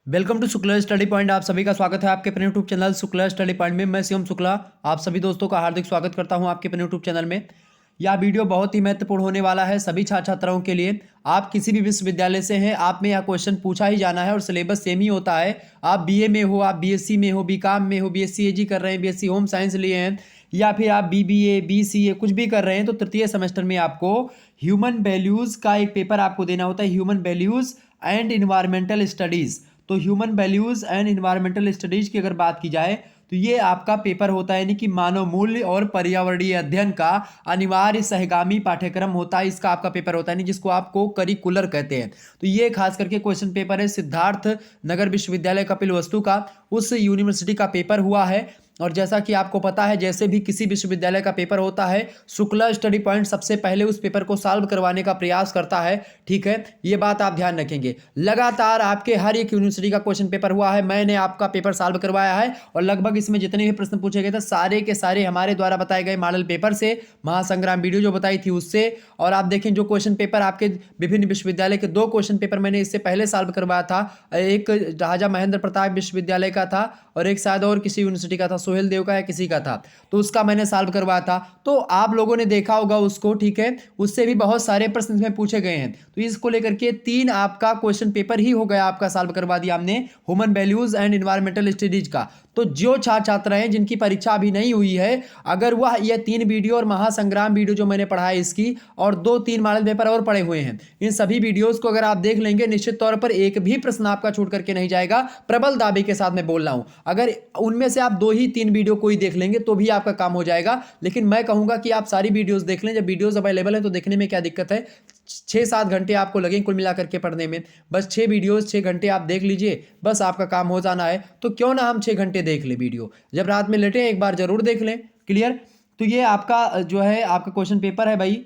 Welcome to Shukla study point. आप सभी का स्वागत है आपके अपने YouTube channel Shukla study point में। मैं शिवम शुक्ला आप सभी दोस्तों का हार्दिक स्वागत करता हूं आपके अपने यूट्यूब चैनल में। यह वीडियो बहुत ही महत्वपूर्ण होने वाला है सभी छात्र छात्राओं के लिए। आप किसी भी विश्वविद्यालय से हैं, आप में यह क्वेश्चन पूछा ही जाना है और सिलेबस सेम ही होता है। आप बीए में हो, आप बीएससी में हो, बीकॉम में हो, बीएससी एजी कर रहे हैं, बीएससी होम साइंस लिए हैं, या फिर आप बीबीए बीसीए कुछ भी कर रहे हैं, तो तृतीय सेमेस्टर में आपको ह्यूमन वैल्यूज़ का एक पेपर आपको देना होता है, human values and environmental studies. तो human values and environmental studies की अगर बात की जाए तो ये आपका पेपर होता है, यानी कि मानव मूल्य और पर्यावरणीय अध्ययन का अनिवार्य सहगामी पाठ्यक्रम होता है। इसका आपका पेपर होता है, नहीं जिसको आपको करिकुलर कहते हैं। तो ये खास करके क्वेश्चन पेपर है सिद्धार्थ नगर विश्वविद्यालय कपिलवस्तु का, उस यूनिवर्सिटी का पेपर हुआ है। और जैसा कि आपको पता है, जैसे भी किसी विश्वविद्यालय का पेपर होता है, शुक्ला स्टडी पॉइंट सबसे पहले उस पेपर को सॉल्व करवाने का प्रयास करता है। ठीक है, ये बात आप ध्यान रखेंगे। लगातार आपके हर एक यूनिवर्सिटी का क्वेश्चन पेपर हुआ है, मैंने आपका पेपर सॉल्व करवाया है, और लगभग इसमें जितने भी प्रश्न पूछे गए थे सारे के सारे हमारे द्वारा बताए गए मॉडल पेपर से, महासंग्राम वीडियो जो बताई थी उससे। और आप देखें जो क्वेश्चन पेपर आपके विभिन्न विश्वविद्यालय के 2 क्वेश्चन पेपर मैंने इससे पहले सॉल्व करवाया था। एक राजा महेंद्र प्रताप विश्वविद्यालय का था और एक शायद और किसी यूनिवर्सिटी का था, सोहेल देव का या किसी का था, तो उसका मैंने सॉल्व करवाया था। तो आप लोगों ने देखा होगा उसको। ठीक है, उससे भी बहुत सारे प्रश्न इसमें पूछे गए हैं। तो इसको लेकर के 3 आपका क्वेश्चन पेपर ही हो गया, आपका सॉल्व करवा दिया हमने human values and environmental studies का। तो जो छात्र छात्रा हैं जिनकी परीक्षा अभी नहीं हुई है, अगर वह ये 3 वीडियो और महासंग्राम वीडियो जो मैंने पढ़ा है इसकी, और 2-3 मॉडल पेपर और पढ़े हुए हैं, इन सभी वीडियोस को अगर आप देख लेंगे, निश्चित तौर पर एक भी प्रश्न आपका छूट करके नहीं जाएगा। प्रबल दावे के साथ मैं बोल रहा हूं, अगर उनमें से आप 2 ही 3 वीडियो कोई देख लेंगे तो भी आपका काम हो जाएगा। लेकिन मैं कहूंगा कि आप सारी वीडियोस देख लें। जब वीडियोस अवेलेबल है तो देखने में क्या दिक्कत है। 6-7 घंटे आपको लगेंगे कुल मिलाकर के पढ़ने में। बस 6 वीडियोस 6 घंटे आप देख लीजिए, बस आपका काम हो जाना है। तो क्यों ना हम 6 घंटे देख लें वीडियो, जब रात में लेटे एक बार जरूर देख लें। क्लियर। तो ये आपका जो है आपका क्वेश्चन पेपर है भाई,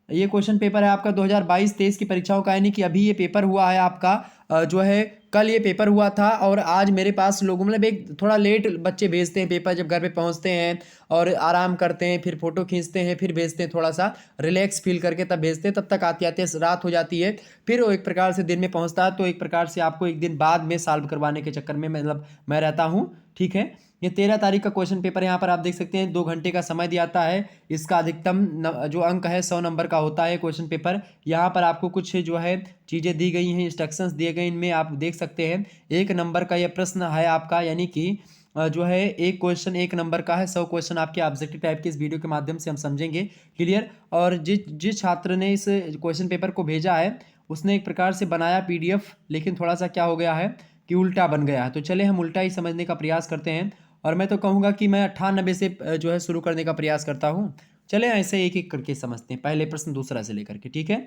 ये क्वेश्चन पेपर है आपका 2022-23 की परीक्षाओं का, यानी कि अभी ये पेपर हुआ है आपका जो है कल ये पेपर हुआ था। और आज मेरे पास लोगों मतलब एक थोड़ा लेट बच्चे भेजते हैं पेपर, जब घर पे पहुंचते हैं और आराम करते हैं, फिर फोटो खींचते हैं, फिर भेजते हैं, थोड़ा सा रिलैक्स फील करके तब भेजते हैं, तब तक आते आते रात हो जाती है। फिर वो एक प्रकार से दिन में पहुंचता है, तो एक प्रकार से आपको एक दिन बाद में सॉल्व करवाने के चक्कर में मतलब मैं रहता हूँ। ठीक है, ये 13 तारीख का क्वेश्चन पेपर, यहाँ पर आप देख सकते हैं 2 घंटे का समय दिया जाता है। इसका अधिकतम जो अंक है 100 नंबर का होता है क्वेश्चन पेपर। यहाँ पर आपको कुछ जो है चीज़ें दी गई हैं, इंस्ट्रक्शंस दिए गए, इनमें आप देख सकते हैं 1 नंबर का यह प्रश्न है आपका, यानी कि जो है एक क्वेश्चन 1 नंबर का है। 100 क्वेश्चन आपके ऑब्जेक्टिव टाइप के इस वीडियो के माध्यम से हम समझेंगे। क्लियर। और जिस छात्र ने इस क्वेश्चन पेपर को भेजा है उसने एक प्रकार से बनाया पीडीएफ, लेकिन थोड़ा सा क्या हो गया है कि उल्टा बन गया है। तो चले हम उल्टा ही समझने का प्रयास करते हैं, और मैं तो कहूँगा कि मैं 98 से जो है शुरू करने का प्रयास करता हूँ। चले ऐसे एक एक करके समझते हैं, पहले प्रश्न दूसरा से लेकर के। ठीक है,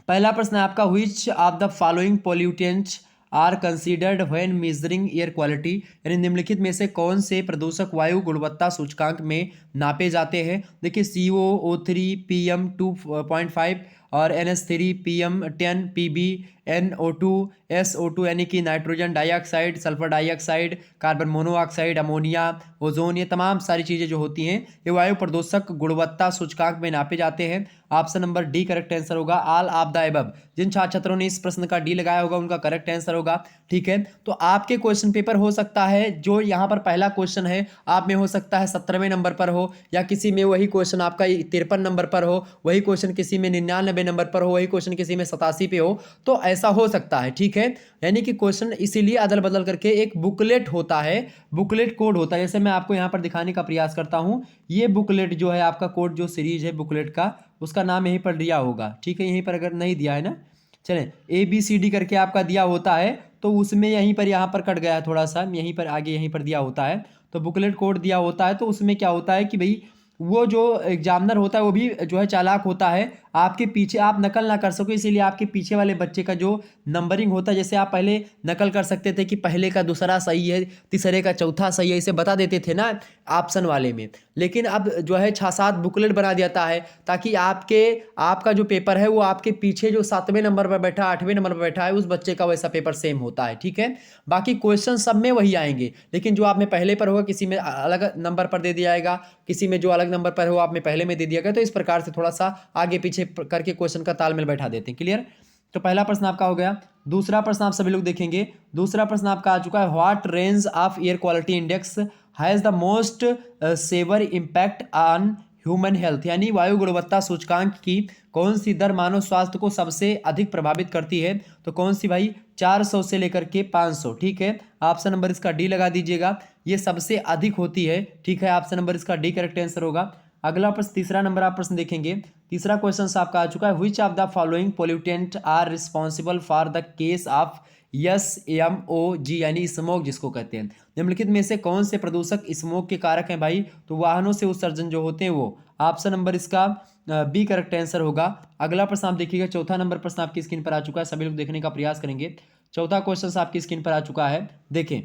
पहला प्रश्न है आपका, which of the following pollutants are considered when measuring air quality, यानी निम्नलिखित में से कौन से प्रदूषक वायु गुणवत्ता सूचकांक में नापे जाते हैं। देखिए CO, O3, PM2.5 और NH3, PM10, PB, NO2, SO2 यानी कि nitrogen dioxide, sulphur dioxide, carbon monoxide, ammonia, ozone, ये तमाम सारी चीज़ें जो होती हैं ये वायु प्रदूषक गुणवत्ता सूचकांक में नापे जाते हैं। Option number D correct answer होगा, ऑल ऑफ द अबव। जिन छात्र छात्रों ने इस प्रश्न का डी लगाया होगा उनका करेक्ट आंसर होगा। ठीक है, तो आपके क्वेश्चन पेपर हो सकता है जो यहाँ पर पहला क्वेश्चन है आप में हो सकता है 17वें नंबर पर हो, या किसी में वही क्वेश्चन आपका 53 नंबर पर हो, वही क्वेश्चन किसी में 99 नंबर पर हो, वही क्वेश्चन किसी में 87 पे हो, तो ऐसा हो सकता है। ठीक है, यानी कि क्वेश्चन इसीलिए अदल बदल करके एक बुकलेट होता है, बुकलेट कोड होता है। जैसे मैं आपको यहाँ पर दिखाने का प्रयास करता हूँ, ये बुकलेट जो है आपका कोड जो सीरीज है बुकलेट का, उसका नाम यहीं पर दिया होगा। ठीक है, यहीं पर अगर नहीं दिया है ना, चलें ABCD करके आपका दिया होता है, तो उसमें यहीं पर यहाँ पर कट गया है थोड़ा सा, यहीं पर आगे यहीं पर दिया होता है, तो बुकलेट कोड दिया होता है। तो उसमें क्या होता है कि भाई वो जो एग्जामिनर होता है वो भी जो है चालाक होता है, आपके पीछे आप नकल ना कर सको, इसीलिए आपके पीछे वाले बच्चे का जो नंबरिंग होता है, जैसे आप पहले नकल कर सकते थे कि पहले का दूसरा सही है, तीसरे का चौथा सही है, इसे बता देते थे ना ऑप्शन वाले में। लेकिन अब जो है 6-7 बुकलेट बना देता है, ताकि आपका जो पेपर है वो आपके पीछे जो 7वें नंबर पर बैठा, 8वें नंबर पर बैठा है, उस बच्चे का वैसा पेपर सेम होता है। ठीक है, बाकी क्वेश्चन सब में वही आएंगे, लेकिन जो आप में पहले पर होगा किसी में अलग नंबर पर दे दिया जाएगा, किसी में जो अलग नंबर पर हो आप में पहले में दे दिया गया। तो इस प्रकार से थोड़ा सा आगे पीछे करके क्वेश्चन का तालमेल बैठा देते हैं। क्लियर। तो पहला प्रश्न आपका हो गया। दूसरा प्रश्न आप सभी लोग देखेंगे, दूसरा प्रश्न आपका आ चुका है, what range of air quality index has the most severe impact on human health, यानी वायु गुणवत्ता सूचकांक की कौन सी दर मानव स्वास्थ्य को सबसे अधिक प्रभावित करती है? तो कौन सी भाई? 400 से लेकर के 500। ठीक है, ऑप्शन नंबर इसका डी लगा दीजिएगा, ये सबसे अधिक होती है। ठीक है, ऑप्शन नंबर इसका डी करेक्ट आंसर होगा। अगला प्रश्न, तीसरा नंबर आप प्रश्न देखेंगे, तीसरा क्वेश्चन आपका आ चुका है, which of the following pollutant are responsible for the case of SMOG, यानी स्मोक जिसको कहते हैं, निम्नलिखित में से कौन से प्रदूषक स्मोक के कारक हैं भाई? तो वाहनों से उत्सर्जन जो होते हैं वो। ऑप्शन नंबर इसका बी करेक्ट आंसर होगा। अगला प्रश्न आप देखिएगा, चौथा नंबर प्रश्न आपकी स्क्रीन पर आ चुका है, सभी लोग देखने का प्रयास करेंगे। चौथा क्वेश्चन आपकी स्क्रीन पर आ चुका है, देखें।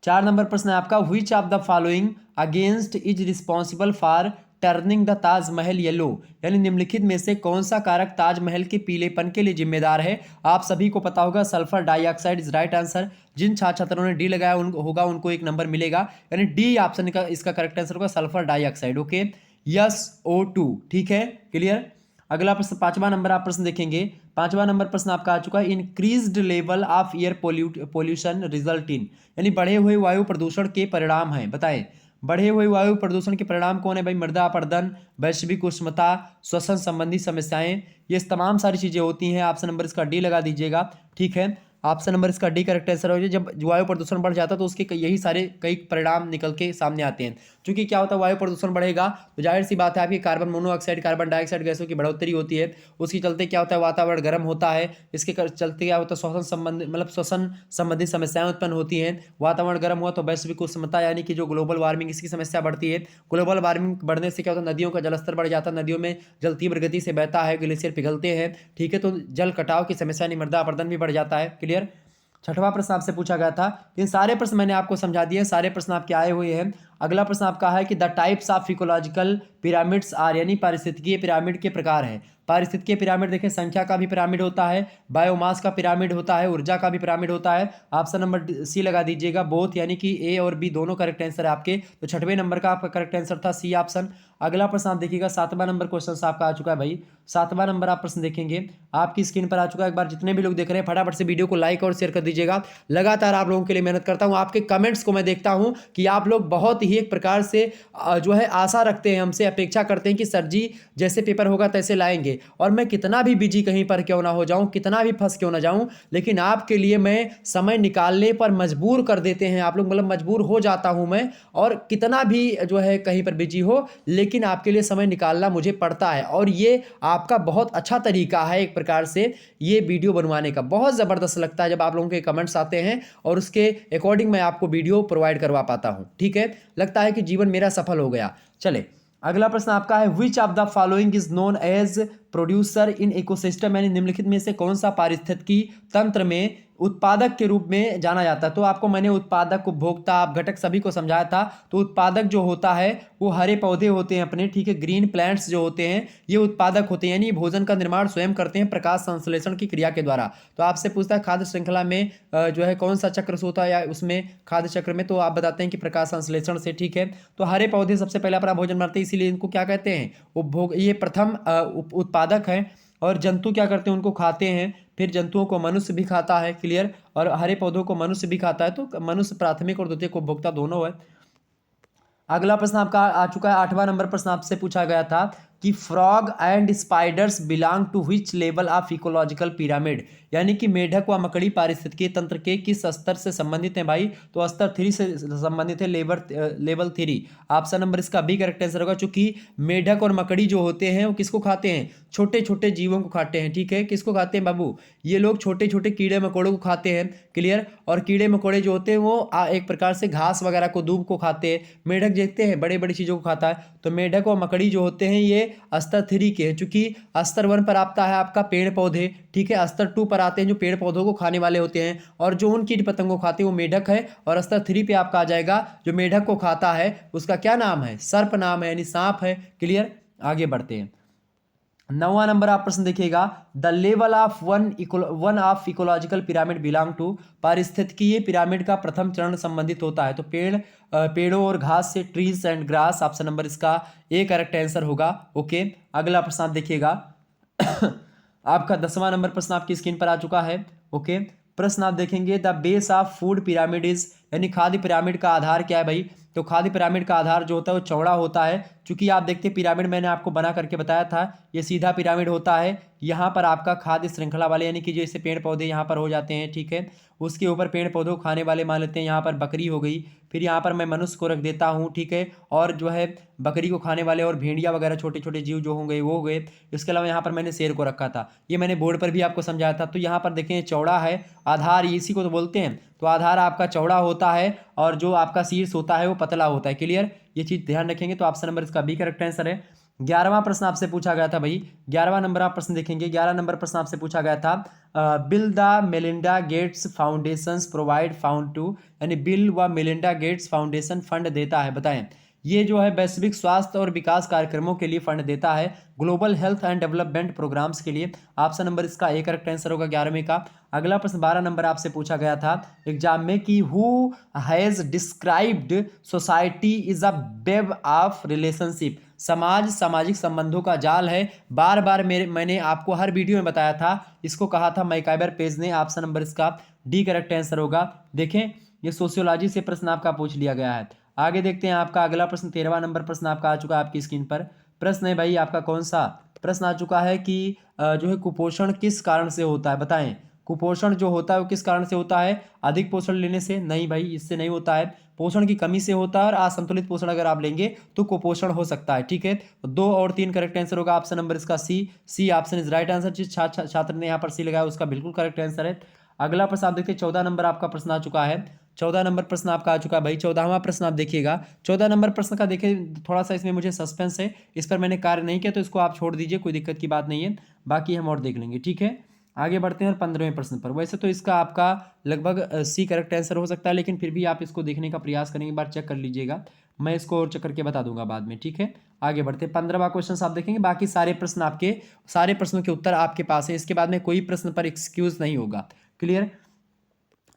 4 नंबर प्रश्न है आपका, which of the following against is responsible for turning the Taj Mahal yellow, यानी निम्नलिखित में से कौन सा कारक ताजमहल के पीलेपन के लिए जिम्मेदार है? आप सभी को पता होगा, sulphur dioxide is right answer. जिन छात्र छात्रों ने डी लगाया होगा उनको 1 नंबर मिलेगा, यानी डी ऑप्शन का इसका करेक्ट आंसर होगा सल्फर डाइऑक्साइड। Okay, SO2। ठीक है, क्लियर। अगला प्रश्न, 5वां नंबर आप प्रश्न देखेंगे, 5वां नंबर प्रश्न आपका आ चुका है, increased level of air pollution result in, यानी बढ़े हुए वायु प्रदूषण के परिणाम हैं, बताएं। बढ़े हुए वायु प्रदूषण के परिणाम कौन है भाई? मृदा अपरदन, वैश्विक उष्णता, श्वसन संबंधी समस्याएं, ये तमाम सारी चीजें होती हैं। ऑप्शन नंबर इसका डी लगा दीजिएगा। ठीक है, ऑप्शन नंबर इसका डी करेक्ट आंसर हो जाए। जब वायु प्रदूषण बढ़ जाता है तो उसके यही सारे कई परिणाम निकल के सामने आते हैं। क्योंकि क्या होता है, वायु प्रदूषण बढ़ेगा तो जाहिर सी बात है आपकी कार्बन मोनोऑक्साइड, कार्बन डाइऑक्साइड गैसों की बढ़ोतरी होती है। उसके चलते क्या होता है, वातावरण गर्म होता है। इसके चलते क्या होता है, श्वसन संबंधी मतलब श्वसन संबंधी समस्याएं उत्पन्न होती हैं। वातावरण गर्म हुआ तो वैश्विक उष्णता यानी कि जो ग्लोबल वार्मिंग, इसकी समस्या बढ़ती है। ग्लोबल वार्मिंग बढ़ने से क्या होता है, नदियों का जलस्तर बढ़ जाता है, नदियों में जल तीव्र गति से बहता है, ग्लेशियर पिघलते हैं। ठीक है, तो जल कटाव की समस्या यानी मृदा अपरदन भी बढ़ जाता है। क्लियर। छठवां प्रश्न आपसे पूछा गया था, इन सारे प्रश्न मैंने आपको समझा दिए, सारे प्रश्न आपके आए हुए हैं। अगला प्रश्न आपका है कि the types of ecological pyramids are, यानी पारिस्थितिकीय पिरामिड के प्रकार है। पारिस्थितिकीय पिरामिड देखें, संख्या का भी पिरामिड होता है, बायोमास का पिरामिड होता है, ऊर्जा का भी पिरामिड होता है। ऑप्शन नंबर सी लगा दीजिएगा, बोथ, यानी कि ए और बी दोनों करेक्ट आंसर है आपके। तो 6वें नंबर का आपका करेक्ट आंसर था सी ऑप्शन। अगला प्रश्न आप देखिएगा, 7वां नंबर क्वेश्चन आपका आ चुका है भाई। 7वां नंबर आप प्रश्न देखेंगे, आपकी स्क्रीन पर आ चुका है। एक बार जितने भी लोग देख रहे हैं फटाफट से वीडियो को लाइक और शेयर कर दीजिएगा। लगातार आप लोगों के लिए मेहनत करता हूं, आपके कमेंट्स को मैं देखता हूं कि आप लोग बहुत ही एक प्रकार से जो है आशा रखते हैं, हमसे अपेक्षा करते हैं कि सर जी जैसे पेपर होगा तैसे लाएंगे। और मैं कितना भी बिजी कहीं पर क्यों ना हो जाऊं, कितना भी फंस क्यों ना जाऊं, लेकिन आपके लिए मैं समय निकालने पर मजबूर कर देते हैं आप लोग, मतलब मजबूर हो जाता हूं मैं। और कितना भी जो है कहीं पर बिजी हो, लेकिन आपके लिए समय निकालना मुझे पड़ता है। और ये आपका बहुत अच्छा तरीका है एक प्रकार से ये वीडियो बनवाने का। बहुत ज़बरदस्त लगता है जब आप लोगों के कमेंट्स आते हैं और उसके अकॉर्डिंग मैं आपको वीडियो प्रोवाइड करवा पाता हूं। ठीक है, लगता है कि जीवन मेरा सफल हो गया। चले, अगला प्रश्न आपका है, which of the following is known as producer in ecosystem, यानी निम्नलिखित में से कौन सा पारिस्थितिकी तंत्र में उत्पादक के रूप में जाना जाता है? तो आपको मैंने उत्पादक, उपभोक्ता, आप घटक सभी को समझाया था। तो उत्पादक जो होता है वो हरे पौधे होते हैं अपने, ठीक है, ग्रीन प्लांट्स जो होते हैं ये उत्पादक होते हैं, यानी भोजन का निर्माण स्वयं करते हैं प्रकाश संश्लेषण की क्रिया के द्वारा। तो आपसे पूछता है खाद्य श्रृंखला में जो है कौन सा चक्र से होता है, या उसमें खाद्य चक्र में, तो आप बताते हैं कि प्रकाश संश्लेषण से। ठीक है, तो हरे पौधे सबसे पहले अपना भोजन बनाते हैं, इसीलिए इनको क्या कहते हैं, उपभोग, ये प्रथम उत्पादक है। और जंतु क्या करते हैं, उनको खाते हैं, फिर जंतुओं को मनुष्य भी खाता है। क्लियर। और हरे पौधों को मनुष्य भी खाता है, तो मनुष्य प्राथमिक और द्वितीयक उपभोक्ता दोनों है। अगला प्रश्न आपका आ चुका है, 8वां नंबर प्रश्न आपसे पूछा गया था कि frog and spiders belong to which level of ecological pyramid, यानी कि मेढक व मकड़ी पारिस्थितिकीय तंत्र के किस स्तर से संबंधित हैं भाई? तो स्तर 3 से संबंधित है, लेवल 3। ऑप्शन नंबर इसका बी करेक्ट आंसर होगा, चूंकि मेढक और मकड़ी जो होते हैं वो किसको खाते हैं, छोटे छोटे जीवों को खाते हैं। ठीक है, किसको खाते हैं बाबू, ये लोग छोटे छोटे कीड़े मकोड़ों को खाते हैं। क्लियर। और कीड़े मकोड़े जो होते हैं वो एक प्रकार से घास वगैरह को, दूब को खाते हैं। मेढक देखते हैं बड़े बड़ी चीजों को खाता है। तो मेढक और मकड़ी जो होते हैं ये स्तर 3 के हैं, चूंकि स्तर 1 पर आता है आपका पेड़ पौधे। ठीक है, स्तर 2 पर आते हैं जो पेड़ पौधों को खाने वाले होते हैं, और जो उन कीट पतंगों को खाते हैं वो मेढक है। और स्तर 3 पे आपका आ जाएगा जो मेढक को खाता है उसका क्या नाम है, सर्प नाम है, यानी सांप है। क्लियर। आगे बढ़ते हैं, 9वां नंबर आप प्रश्न देखिएगा, the level of one of ecological pyramid belong to, पारिस्थितिकीय पिरामिड का प्रथम चरण संबंधित होता है। तो पेड़ों और घास से, trees and grass, option number इसका ए करेक्ट आंसर होगा। ओके, अगला प्रश्न आप देखिएगा आपका 10वां नंबर प्रश्न आपकी स्क्रीन पर आ चुका है। ओके, प्रश्न आप देखेंगे, the base of food pyramid is, यानी खाद्य पिरामिड का आधार क्या है भाई? तो खाद्य पिरामिड का आधार जो होता है वो चौड़ा होता है। चूंकि आप देखते हैं पिरामिड मैंने आपको बना करके बताया था, ये सीधा पिरामिड होता है। यहाँ पर आपका खाद्य श्रृंखला वाले, यानी कि जैसे पेड़ पौधे यहाँ पर हो जाते हैं, ठीक है, उसके ऊपर पेड़ पौधों को खाने वाले मान लेते हैं, यहाँ पर बकरी हो गई, फिर यहाँ पर मैं मनुष्य को रख देता हूँ, ठीक है, और जो है बकरी को खाने वाले और भेड़िया वगैरह छोटे छोटे जीव जो होंगे वो हो गए। इसके अलावा यहाँ पर मैंने शेर को रखा था, ये मैंने बोर्ड पर भी आपको समझाया था। तो यहाँ पर देखें चौड़ा है आधार, इसी को तो बोलते हैं। तो आधार आपका चौड़ा होता है और जो आपका शीर्ष होता है वो पतला होता है। क्लियर, ये चीज ध्यान रखेंगे। तो ऑप्शन नंबर इसका बी करेक्ट आंसर है। 11वां प्रश्न आपसे पूछा गया था भाई, 11वां नंबर आप प्रश्न देखेंगे, 11 नंबर प्रश्न आपसे पूछा गया था, Bill the Melinda Gates Foundation provide found to, यानी बिल व मेलिंडा गेट्स फाउंडेशन फंड देता है, बताएं ये जो है वैश्विक स्वास्थ्य और विकास कार्यक्रमों के लिए फंड देता है, global health and development programs के लिए। ऑप्शन नंबर इसका ए करेक्ट आंसर होगा 11वें का। अगला प्रश्न 12 नंबर आपसे पूछा गया था एग्जाम में कि who has described society is a web of relationship, समाज सामाजिक संबंधों का जाल है। बार बार मैंने आपको हर वीडियो में बताया था, इसको कहा था मैकाइबर पेज ने। ऑप्शन नंबर इसका डी करेक्ट आंसर होगा। देखें ये सोशियोलॉजी से प्रश्न आपका पूछ लिया गया है। आगे देखते हैं आपका अगला प्रश्न, 13वां नंबर प्रश्न आपका आ चुका है आपकी स्क्रीन पर। प्रश्न है भाई आपका कौन सा? प्रश्न आ चुका है कि जो है कुपोषण किस कारण से होता है, बताएं कुपोषण जो होता है वो किस कारण से होता है? अधिक पोषण लेने से? नहीं भाई, इससे नहीं होता है। पोषण की कमी से होता है, और असंतुलित पोषण अगर आप लेंगे तो कुपोषण हो सकता है, ठीक है। 2 और 3 करेक्ट आंसर होगा। ऑप्शन नंबर इसका C option is right answer. जिस छात्र ने यहाँ पर सी लगाया उसका बिल्कुल करेक्ट आंसर है। अगला प्रश्न आप देखिए, 14 नंबर आपका प्रश्न आ चुका है। 14 नंबर प्रश्न आपका आ चुका है भाई। 14वां प्रश्न आप देखिएगा। 14 नंबर प्रश्न का देखिए, थोड़ा सा इसमें मुझे सस्पेंस है, इस पर मैंने कार्य नहीं किया, तो इसको आप छोड़ दीजिए, कोई दिक्कत की बात नहीं है, बाकी हम और देख लेंगे, ठीक है। आगे बढ़ते हैं और 15वें प्रश्न पर। वैसे तो इसका आपका लगभग सी करेक्ट आंसर हो सकता है, लेकिन फिर भी आप इसको देखने का प्रयास करेंगे, एक बार चेक कर लीजिएगा, मैं इसको और चेक करके बता दूंगा बाद में, ठीक है। आगे बढ़ते हैं, 15वां क्वेश्चन आप देखेंगे, बाकी सारे प्रश्न आपके, सारे प्रश्नों के उत्तर आपके पास है, इसके बाद में कोई प्रश्न पर एक्सक्यूज नहीं होगा। क्लियर।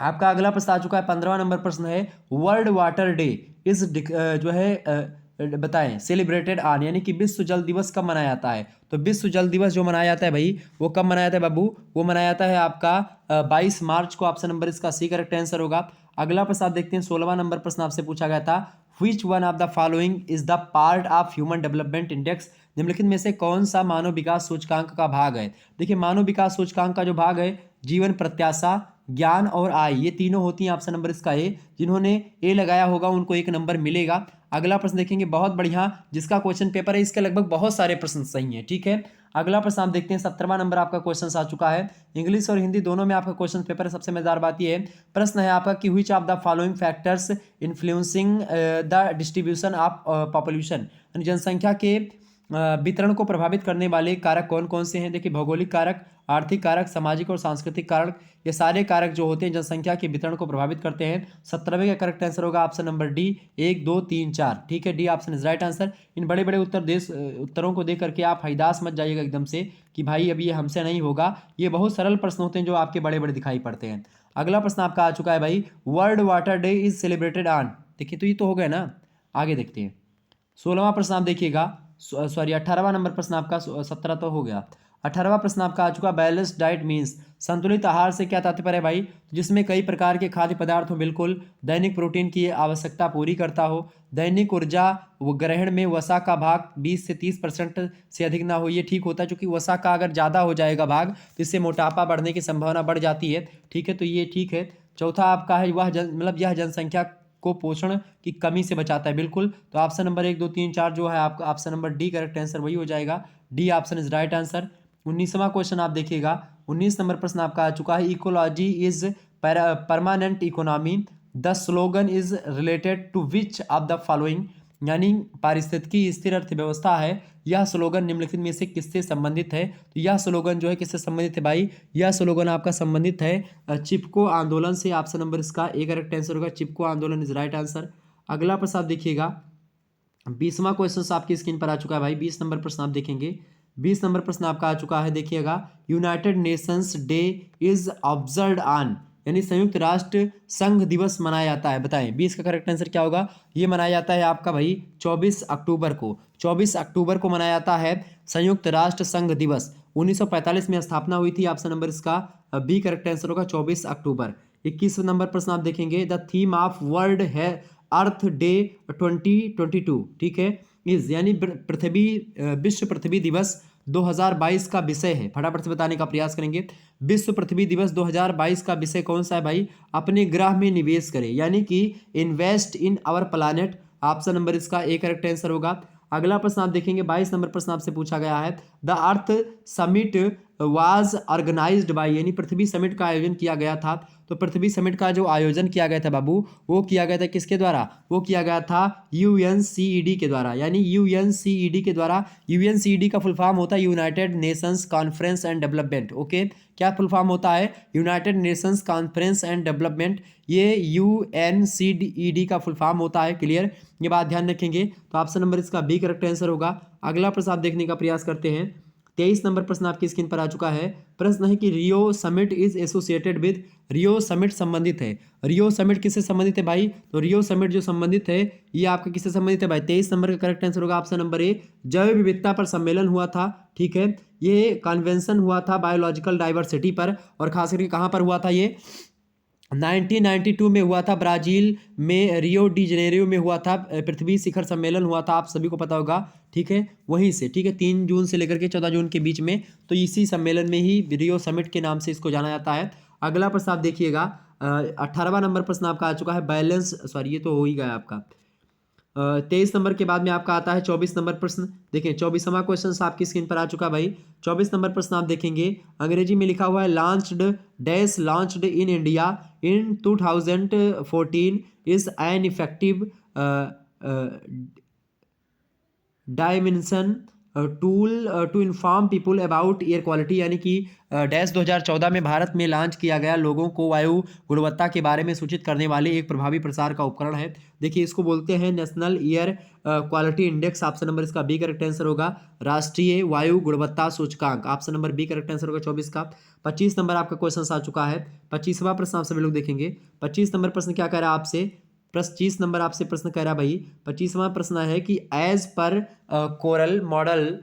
आपका अगला प्रश्न आ चुका है, 15वां नंबर प्रश्न है, वर्ल्ड वाटर डे इज जो है बताएं सेलिब्रेटेड ऑन, यानी कि विश्व जल दिवस कब मनाया जाता है? तो विश्व जल दिवस जो मनाया जाता है भाई, वो कब मनाया जाता है बाबू? वो मनाया जाता है आपका 22 मार्च को। ऑप्शन नंबर इसका सी करेक्ट आंसर होगा। अगला प्रश्न आप देखते हैं, 16वां नंबर प्रश्न आपसे पूछा गया था, which one of the following is the part of human development index, निम्नलिखित में से कौन सा मानव विकास सूचकांक का भाग है? देखिए मानव विकास सूचकांक का जो भाग है, जीवन प्रत्याशा, ज्ञान और आय, ये तीनों होती हैं। ऑप्शन नंबर इसका ए। जिन्होंने ए लगाया होगा उनको 1 नंबर मिलेगा। अगला प्रश्न देखेंगे, बहुत बढ़िया, जिसका क्वेश्चन पेपर है इसके लगभग बहुत सारे प्रश्न सही हैं, ठीक है। अगला प्रश्न आप देखते हैं, 17वां नंबर आपका क्वेश्चन आ चुका है। इंग्लिश और हिंदी दोनों में आपका क्वेश्चन पेपर है। सबसे मजेदार बात यह है, प्रश्न है आपका कि which of the following factors influencing the distribution of population, जनसंख्या के वितरण को प्रभावित करने वाले कारक कौन कौन से हैं? देखिए भौगोलिक कारक, आर्थिक कारक, सामाजिक और सांस्कृतिक कारक, ये सारे कारक जो होते हैं जनसंख्या के वितरण को प्रभावित करते हैं। 17वें का करेक्ट आंसर होगा ऑप्शन नंबर डी, 1 2 3 4, ठीक है, D option is right answer. इन बड़े बड़े उत्तरों को देख करके आप हईदास मत जाइएगा एकदम से कि भाई अभी ये हमसे नहीं होगा, ये बहुत सरल प्रश्न होते हैं जो आपके बड़े बड़े दिखाई पड़ते हैं। अगला प्रश्न आपका आ चुका है भाई, world water day is celebrated on, देखिए तो ये तो हो गया ना। आगे देखते हैं, 16वां प्रश्न आप देखिएगा, सॉरी 18वां नंबर प्रश्न आपका, 17 तो हो गया। 18वां प्रश्न आपका आ चुका, बैलेंस्ड डाइट मीन्स, संतुलित आहार से क्या तात्पर्य है भाई? जिसमें कई प्रकार के खाद्य पदार्थ हो, बिल्कुल, दैनिक प्रोटीन की आवश्यकता पूरी करता हो, दैनिक ऊर्जा व ग्रहण में वसा का भाग 20 से 30% से अधिक ना हो, ये ठीक होता है, क्योंकि वसा का अगर ज़्यादा हो जाएगा भाग तो इससे मोटापा बढ़ने की संभावना बढ़ जाती है, ठीक है, तो ये ठीक है। चौथा आपका है वह मतलब यह जनसंख्या को पोषण की कमी से बचाता है, बिल्कुल, तो ऑप्शन नंबर 1 2 3 4 जो है आपका option number D correct answer वही हो जाएगा, D option is right answer. 19वां क्वेश्चन आप देखिएगा, 19 नंबर प्रश्न आपका आ चुका है, ecology is permanent economy, the slogan is related to which of the following, यानी पारिस्थितिकी स्थिर अर्थव्यवस्था है, यह स्लोगन निम्नलिखित में से किससे संबंधित है? तो यह स्लोगन जो है किससे संबंधित है भाई? यह स्लोगन आपका संबंधित है चिपको आंदोलन से। ऑप्शन नंबर इसका ए करेक्ट आंसर होगा, चिपको आंदोलन इज राइट आंसर। अगला प्रश्न आप देखिएगा, 20वां क्वेश्चन आपकी स्क्रीन पर आ चुका है भाई। 20 नंबर प्रश्न आप देखेंगे, 20 नंबर प्रश्न आपका आ चुका है, देखिएगा, United Nations day is observed on, यानी संयुक्त राष्ट्र संघ दिवस मनाया जाता है? बताएं 20 का करेक्ट आंसर क्या होगा। ये मनाया जाता है आपका भाई 24 अक्टूबर को। 24 अक्टूबर को मनाया जाता है संयुक्त राष्ट्र संघ दिवस। 1945 में स्थापना हुई थी। ऑप्शन नंबर इसका बी करेक्ट आंसर होगा 24 अक्टूबर। 21 नंबर प्रश्न आप देखेंगे, द थीम ऑफ वर्ल्ड है अर्थ डे 2022, ठीक है, इज यानी पृथ्वी विश्व पृथ्वी दिवस 2022 का विषय है। फटाफट से बताने का प्रयास करेंगे। विश्व पृथ्वी दिवस 2022 का विषय कौन सा है भाई? अपने ग्रह में निवेश करें, यानी कि invest in our planet. Option number इसका ए करेक्ट आंसर होगा। अगला प्रश्न आप देखेंगे, 22 नंबर प्रश्न आपसे पूछा गया है, the earth summit was organized by, यानी पृथ्वी समिट का आयोजन किया गया था। तो पृथ्वी समिट का जो आयोजन किया गया था बाबू, वो किया गया था किसके द्वारा? वो किया गया था यूएनसीईडी के द्वारा, यानी यूएनसीईडी के द्वारा। यूएनसीईडी का फुल फॉर्म होता है United Nations conference and development. Okay, क्या फुल फॉर्म होता है? United Nations conference and development. ये यूएनसीईडी का फुल फॉर्म होता है। क्लियर, ये बात ध्यान रखेंगे। तो ऑप्शन नंबर इसका बी करेक्ट आंसर होगा। अगला प्रश्न आप देखने का प्रयास करते हैं। 23 नंबर प्रश्न आपकी स्क्रीन पर आ चुका है। प्रश्न है कि Rio summit is associated with, Rio summit संबंधित है। रियो समिट किससे संबंधित है भाई? तो रियो समिट जो संबंधित है, ये आपका किससे संबंधित है भाई? 23 नंबर का करेक्ट आंसर होगा ऑप्शन नंबर ए, जैव विविधता पर सम्मेलन हुआ था। ठीक है, ये कन्वेंशन हुआ था बायोलॉजिकल डाइवर्सिटी पर, और खास करके कहाँ पर हुआ था? ये 1992 में हुआ था, ब्राजील में रियो डी जेनेरियो में हुआ था। पृथ्वी शिखर सम्मेलन हुआ था, आप सभी को पता होगा। ठीक है, वहीं से, ठीक है, 3 जून से लेकर के 14 जून के बीच में। तो इसी सम्मेलन में ही रियो समिट के नाम से इसको जाना जाता है। अगला प्रश्न आप देखिएगा, 18वां नंबर प्रश्न आपका आ चुका है, बैलेंस, सॉरी ये तो हो ही गया आपका। 23 नंबर के बाद में आपका आता है 24 नंबर प्रश्न। देखिए 24वां क्वेश्चन आपकी स्क्रीन पर आ चुका भाई। 24 नंबर प्रश्न आप देखेंगे, अंग्रेजी में लिखा हुआ है, launched dash launched in India in 2014 is an effective dimension tool to inform people about air quality, यानी कि डैश 2014 में भारत में लॉन्च किया गया लोगों को वायु गुणवत्ता के बारे में सूचित करने वाले एक प्रभावी प्रसार का उपकरण है। देखिए इसको बोलते हैं national air quality index. Option number इसका बी करेक्ट आंसर होगा, राष्ट्रीय वायु गुणवत्ता सूचकांक। Option number B correct answer होगा 24 का। 25 नंबर आपका क्वेश्चन आ चुका है। 25वां प्रश्न आप सभी लोग देखेंगे। 25 नंबर प्रश्न क्या कह रहा है आपसे? 25 नंबर आपसे प्रश्न कह रहा भाई, 25वां प्रश्न है कि as per coral model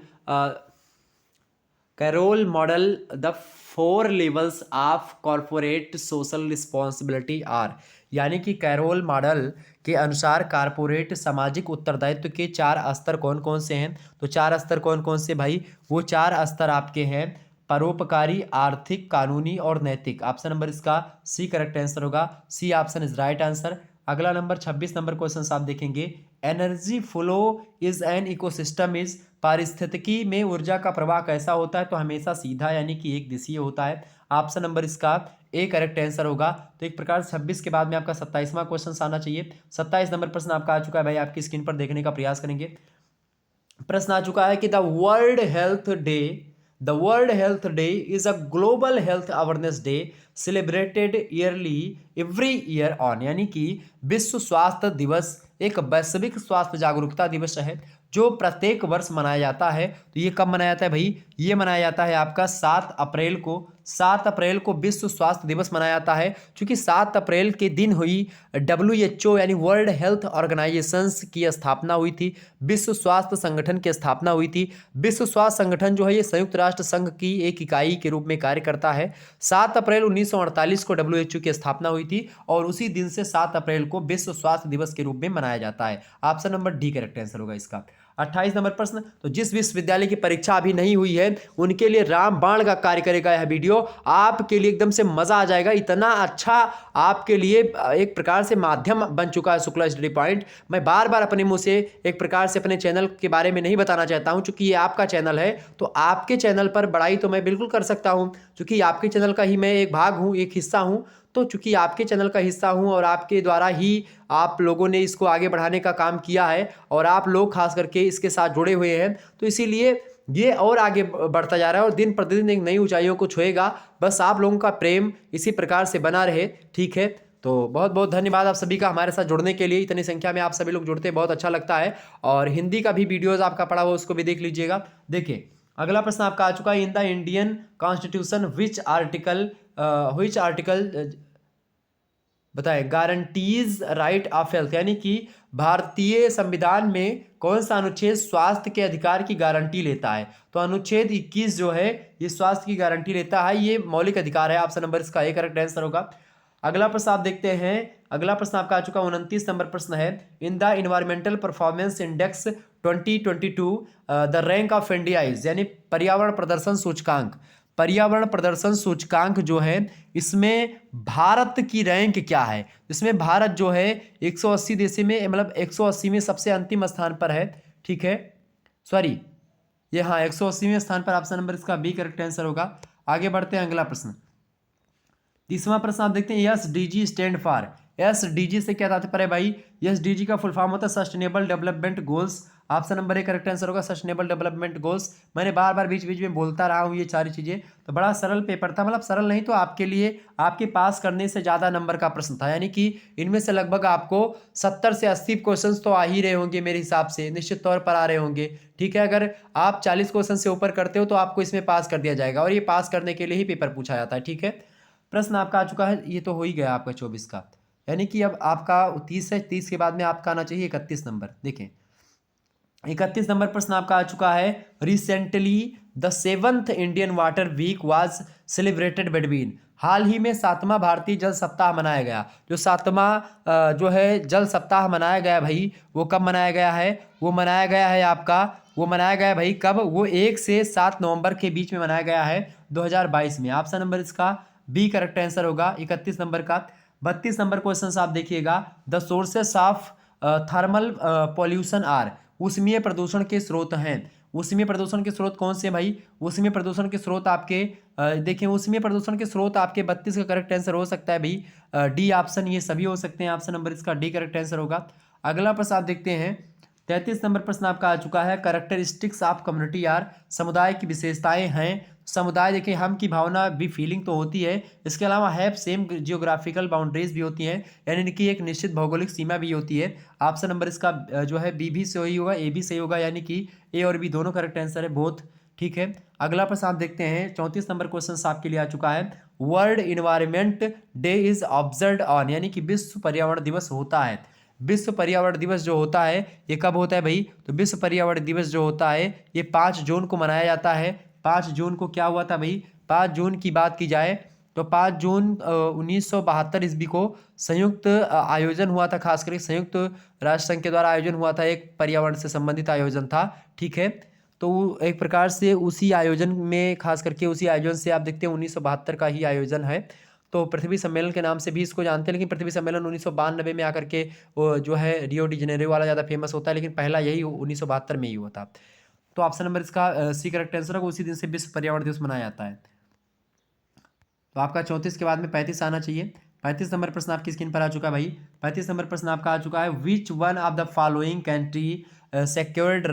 Carroll model the 4 levels of corporate social responsibility are, यानी कि कैरोल मॉडल के अनुसार कारपोरेट सामाजिक उत्तरदायित्व के 4 स्तर कौन कौन से हैं? तो 4 स्तर कौन कौन से भाई? वो 4 स्तर आपके हैं, परोपकारी, आर्थिक, कानूनी और नैतिक। ऑप्शन नंबर इसका सी करेक्ट आंसर होगा। C option is right answer. अगला नंबर 26 नंबर क्वेश्चन आप देखेंगे, energy flow is an ecosystem is, पारिस्थितिकी में ऊर्जा का प्रवाह कैसा होता है? तो हमेशा सीधा, यानी कि एक दिशीय होता है। ऑप्शन नंबर इसका ए करेक्ट आंसर होगा। तो एक प्रकार से 26 के बाद में आपका 27वां क्वेश्चन आना चाहिए। 27 नंबर प्रश्न आपका आ चुका है भाई, आपकी स्क्रीन पर देखने का प्रयास करेंगे। प्रश्न आ चुका है कि the world health day is a global health awareness day celebrated yearly every year on, यानी कि विश्व स्वास्थ्य दिवस एक वैश्विक स्वास्थ्य जागरूकता दिवस है जो प्रत्येक वर्ष मनाया जाता है। तो ये कब मनाया जाता है भाई? ये मनाया जाता है आपका 7 अप्रैल को। 7 अप्रैल को विश्व स्वास्थ्य दिवस मनाया जाता है, क्योंकि 7 अप्रैल के दिन हुई WHO यानी वर्ल्ड हेल्थ ऑर्गेनाइजेशंस की स्थापना हुई थी, विश्व स्वास्थ्य संगठन की स्थापना हुई थी। विश्व स्वास्थ्य संगठन जो है ये संयुक्त राष्ट्र संघ की एक इकाई के रूप में कार्य करता है। 7 अप्रैल 1948 को WHO की स्थापना हुई थी, और उसी दिन से 7 अप्रैल को विश्व स्वास्थ्य दिवस के रूप में मनाया जाता है। Option number D correct answer होगा इसका। 28 नंबर प्रश्न, तो जिस विश्वविद्यालय की परीक्षा अभी नहीं हुई है उनके लिए रामबाण का कार्य करेगा यह वीडियो। आपके लिए एकदम से मजा आ जाएगा, इतना अच्छा आपके लिए एक प्रकार से माध्यम बन चुका है शुक्ला स्टडी पॉइंट। मैं बार बार अपने मुंह से एक प्रकार से अपने चैनल के बारे में नहीं बताना चाहता हूं, क्योंकि ये आपका चैनल है, तो आपके चैनल पर बड़ाई तो मैं बिल्कुल कर सकता हूं, क्योंकि आपके चैनल का ही मैं एक भाग हूं, एक हिस्सा हूं। तो चूंकि आपके चैनल का हिस्सा हूं और आपके द्वारा ही आप लोगों ने इसको आगे बढ़ाने का काम किया है, और आप लोग खास करके इसके साथ जुड़े हुए हैं, तो इसीलिए ये और आगे बढ़ता जा रहा है और दिन प्रतिदिन एक नई ऊंचाइयों को छुएगा। बस आप लोगों का प्रेम इसी प्रकार से बना रहे, ठीक है। तो बहुत बहुत धन्यवाद आप सभी का हमारे साथ जुड़ने के लिए। इतनी संख्या में आप सभी लोग जुड़ते बहुत अच्छा लगता है। और हिंदी का भी वीडियोज़ आपका पड़ा हुआ उसको भी देख लीजिएगा। देखिए अगला प्रश्न आपका आ चुका है, in the Indian constitution which article बताएं, गारंटीज राइट ऑफ हेल्थ, यानी कि भारतीय संविधान में कौन सा अनुच्छेद स्वास्थ्य के अधिकार की गारंटी लेता है? तो अनुच्छेद 21 जो है ये स्वास्थ्य की गारंटी लेता है, ये मौलिक अधिकार है। ऑप्शन नंबर इसका ए करेक्ट आंसर होगा। अगला प्रश्न आप देखते हैं। अगला प्रश्न आपका आ चुका 29 नंबर प्रश्न है। In the environmental performance index 2022 the rank of India is, यानी पर्यावरण प्रदर्शन सूचकांक, पर्यावरण प्रदर्शन सूचकांक जो है इसमें भारत की रैंक क्या है? इसमें भारत जो है 180 देशों में, मतलब 180 में सबसे अंतिम स्थान पर है। ठीक है, सॉरी, ये हाँ 180वें स्थान पर। ऑप्शन नंबर इसका बी करेक्ट आंसर होगा। आगे बढ़ते हैं अगला प्रश्न। तीसरा प्रश्न आप देखते हैं, एसडीजी स्टैंड फॉर, एसडीजी से क्या तात्पर्य है भाई? एसडीजी का फुल फॉर्म होता है sustainable development goals. Option number A correct answer होगा, सस्टेनेबल डेवलपमेंट गोल्स। मैंने बार बार बीच बीच में बोलता रहा हूँ ये सारी चीजें। तो बड़ा सरल पेपर था, मतलब सरल नहीं तो आपके लिए, आपके पास करने से ज्यादा नंबर का प्रश्न था, यानी कि इनमें से लगभग आपको 70 से 80 क्वेश्चन तो आ ही रहे होंगे मेरे हिसाब से, निश्चित तौर पर आ रहे होंगे। ठीक है, अगर आप 40 क्वेश्चन से ऊपर करते हो तो आपको इसमें पास कर दिया जाएगा, और ये पास करने के लिए ही पेपर पूछा जाता है। ठीक है, प्रश्न आपका आ चुका है, ये तो हो ही गया आपका 24 का, यानी कि अब आपका 30 है, 30 के बाद में आपका आना चाहिए 31 नंबर। देखें, 31 नंबर प्रश्न आपका आ चुका है। Recently the 7th Indian water week was celebrated between, हाल ही में 7वां भारतीय जल सप्ताह मनाया गया। जो 7वां जो है जल सप्ताह मनाया गया भाई, वो कब मनाया गया है? वो मनाया गया है आपका, वो मनाया गया है भाई कब? वो 1 से 7 नवंबर के बीच में मनाया गया है 2022 में। ऑप्शन नंबर इसका बी करेक्ट आंसर होगा 31 नंबर का। 32 नंबर क्वेश्चन आप देखिएगा। The sources of thermal pollution are, ऊष्मीय प्रदूषण के स्रोत हैं। ऊष्मीय प्रदूषण के स्रोत कौन से भाई? ऊष्मीय प्रदूषण के स्रोत आपके देखिए, ऊष्मीय प्रदूषण के स्रोत आपके 32 का करेक्ट आंसर हो सकता है भाई डी ऑप्शन, ये सभी हो सकते हैं। ऑप्शन नंबर इसका डी करेक्ट आंसर होगा। अगला प्रश्न आप देखते हैं। 33 नंबर प्रश्न आपका आ चुका है। कैरेक्टरिस्टिक्स ऑफ कम्युनिटी आर, समुदाय की विशेषताएं हैं। समुदाय देखिए, हम की भावना भी, फीलिंग तो होती है, इसके अलावा हैव सेम जियोग्राफिकल बाउंड्रीज भी होती हैं, यानी कि एक निश्चित भौगोलिक सीमा भी होती है। ऑप्शन नंबर इसका जो है बी भी सही होगा, ए भी सही होगा, यानी कि ए और बी दोनों करेक्ट आंसर है, बोथ। ठीक है, अगला प्रश्न आप देखते हैं। 34 नंबर क्वेश्चन आपके लिए आ चुका है। World environment day is observed on, यानी कि विश्व पर्यावरण दिवस होता है। विश्व पर्यावरण दिवस जो होता है ये कब होता है भाई? तो विश्व पर्यावरण दिवस जो होता है ये 5 जून को मनाया जाता है। 5 जून को क्या हुआ था भाई? 5 जून की बात की जाए तो 5 जून 1972 ईस्वी को संयुक्त आयोजन हुआ था, खास करके संयुक्त राष्ट्र संघ के द्वारा आयोजन हुआ था, एक पर्यावरण से संबंधित आयोजन था। ठीक है, तो एक प्रकार से उसी आयोजन में, खास करके उसी आयोजन से आप देखते हैं 1972 का ही आयोजन है। तो पृथ्वी सम्मेलन के नाम से भी इसको जानते हैं, लेकिन पृथ्वी सम्मेलन 1992 में आकर के वो जो है रियो डी जेनेरो वाला ज़्यादा फेमस होता है, लेकिन पहला यही 1972 में ही हुआ था। तो ऑप्शन नंबर इसका सी करेक्ट आंसर होगा। उसी दिन से विश्व पर्यावरण दिवस मनाया जाता है। तो आपका 34 के बाद में 35 आना चाहिए। 35 नंबर प्रश्न आपकी स्क्रीन पर आ चुका है भाई। 35 नंबर प्रश्न आपका आ चुका है। Which one of the following country secured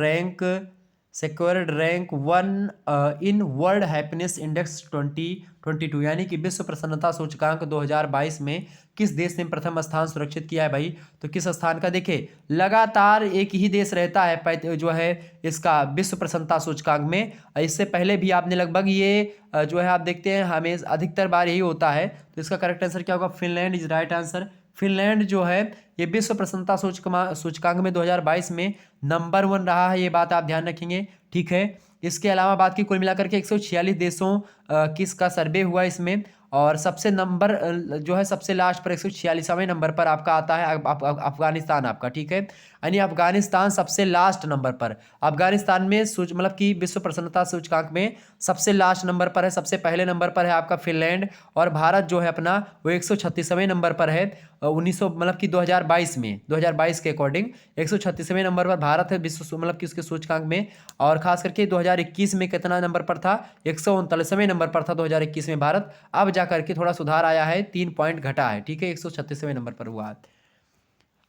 rank 1 in world happiness index 2022, यानी कि विश्व प्रसन्नता सूचकांक 2022 में किस देश ने प्रथम स्थान सुरक्षित किया है भाई? तो किस स्थान का? देखे, लगातार एक ही देश रहता है जो है इसका विश्व प्रसन्नता सूचकांक में। इससे पहले भी आपने लगभग ये जो है आप देखते हैं हमें अधिकतर बार यही होता है। तो इसका करेक्ट आंसर क्या होगा? Finland is right answer. Finland जो है ये विश्व प्रसन्नता सूचकांक में 2022 में नंबर 1 रहा है, ये बात आप ध्यान रखेंगे। ठीक है, इसके अलावा बात की कुल मिलाकर के 146 देशों किसका सर्वे हुआ इसमें, और सबसे नंबर जो है सबसे लास्ट पर 146वें नंबर पर आपका आता है अफगानिस्तान आपका। ठीक है, यानी अफगानिस्तान सबसे लास्ट नंबर पर। अफगानिस्तान में मतलब कि विश्व प्रसन्नता सूचकांक में सबसे लास्ट नंबर पर है, सबसे पहले नंबर पर है आपका फिनलैंड। और भारत जो है अपना वो 136वें नंबर पर है। 1900 मतलब कि 2022 में, 2022 के अकॉर्डिंग 136वें नंबर पर भारत है विश्व मतलब कि उसके सूचकांक में। और खास करके 2021 में कितना नंबर पर था? 139वें नंबर पर था 2021 में भारत। अब जाकर के थोड़ा सुधार आया है, 3 पॉइंट घटा है। ठीक है, 136वें नंबर पर हुआ है।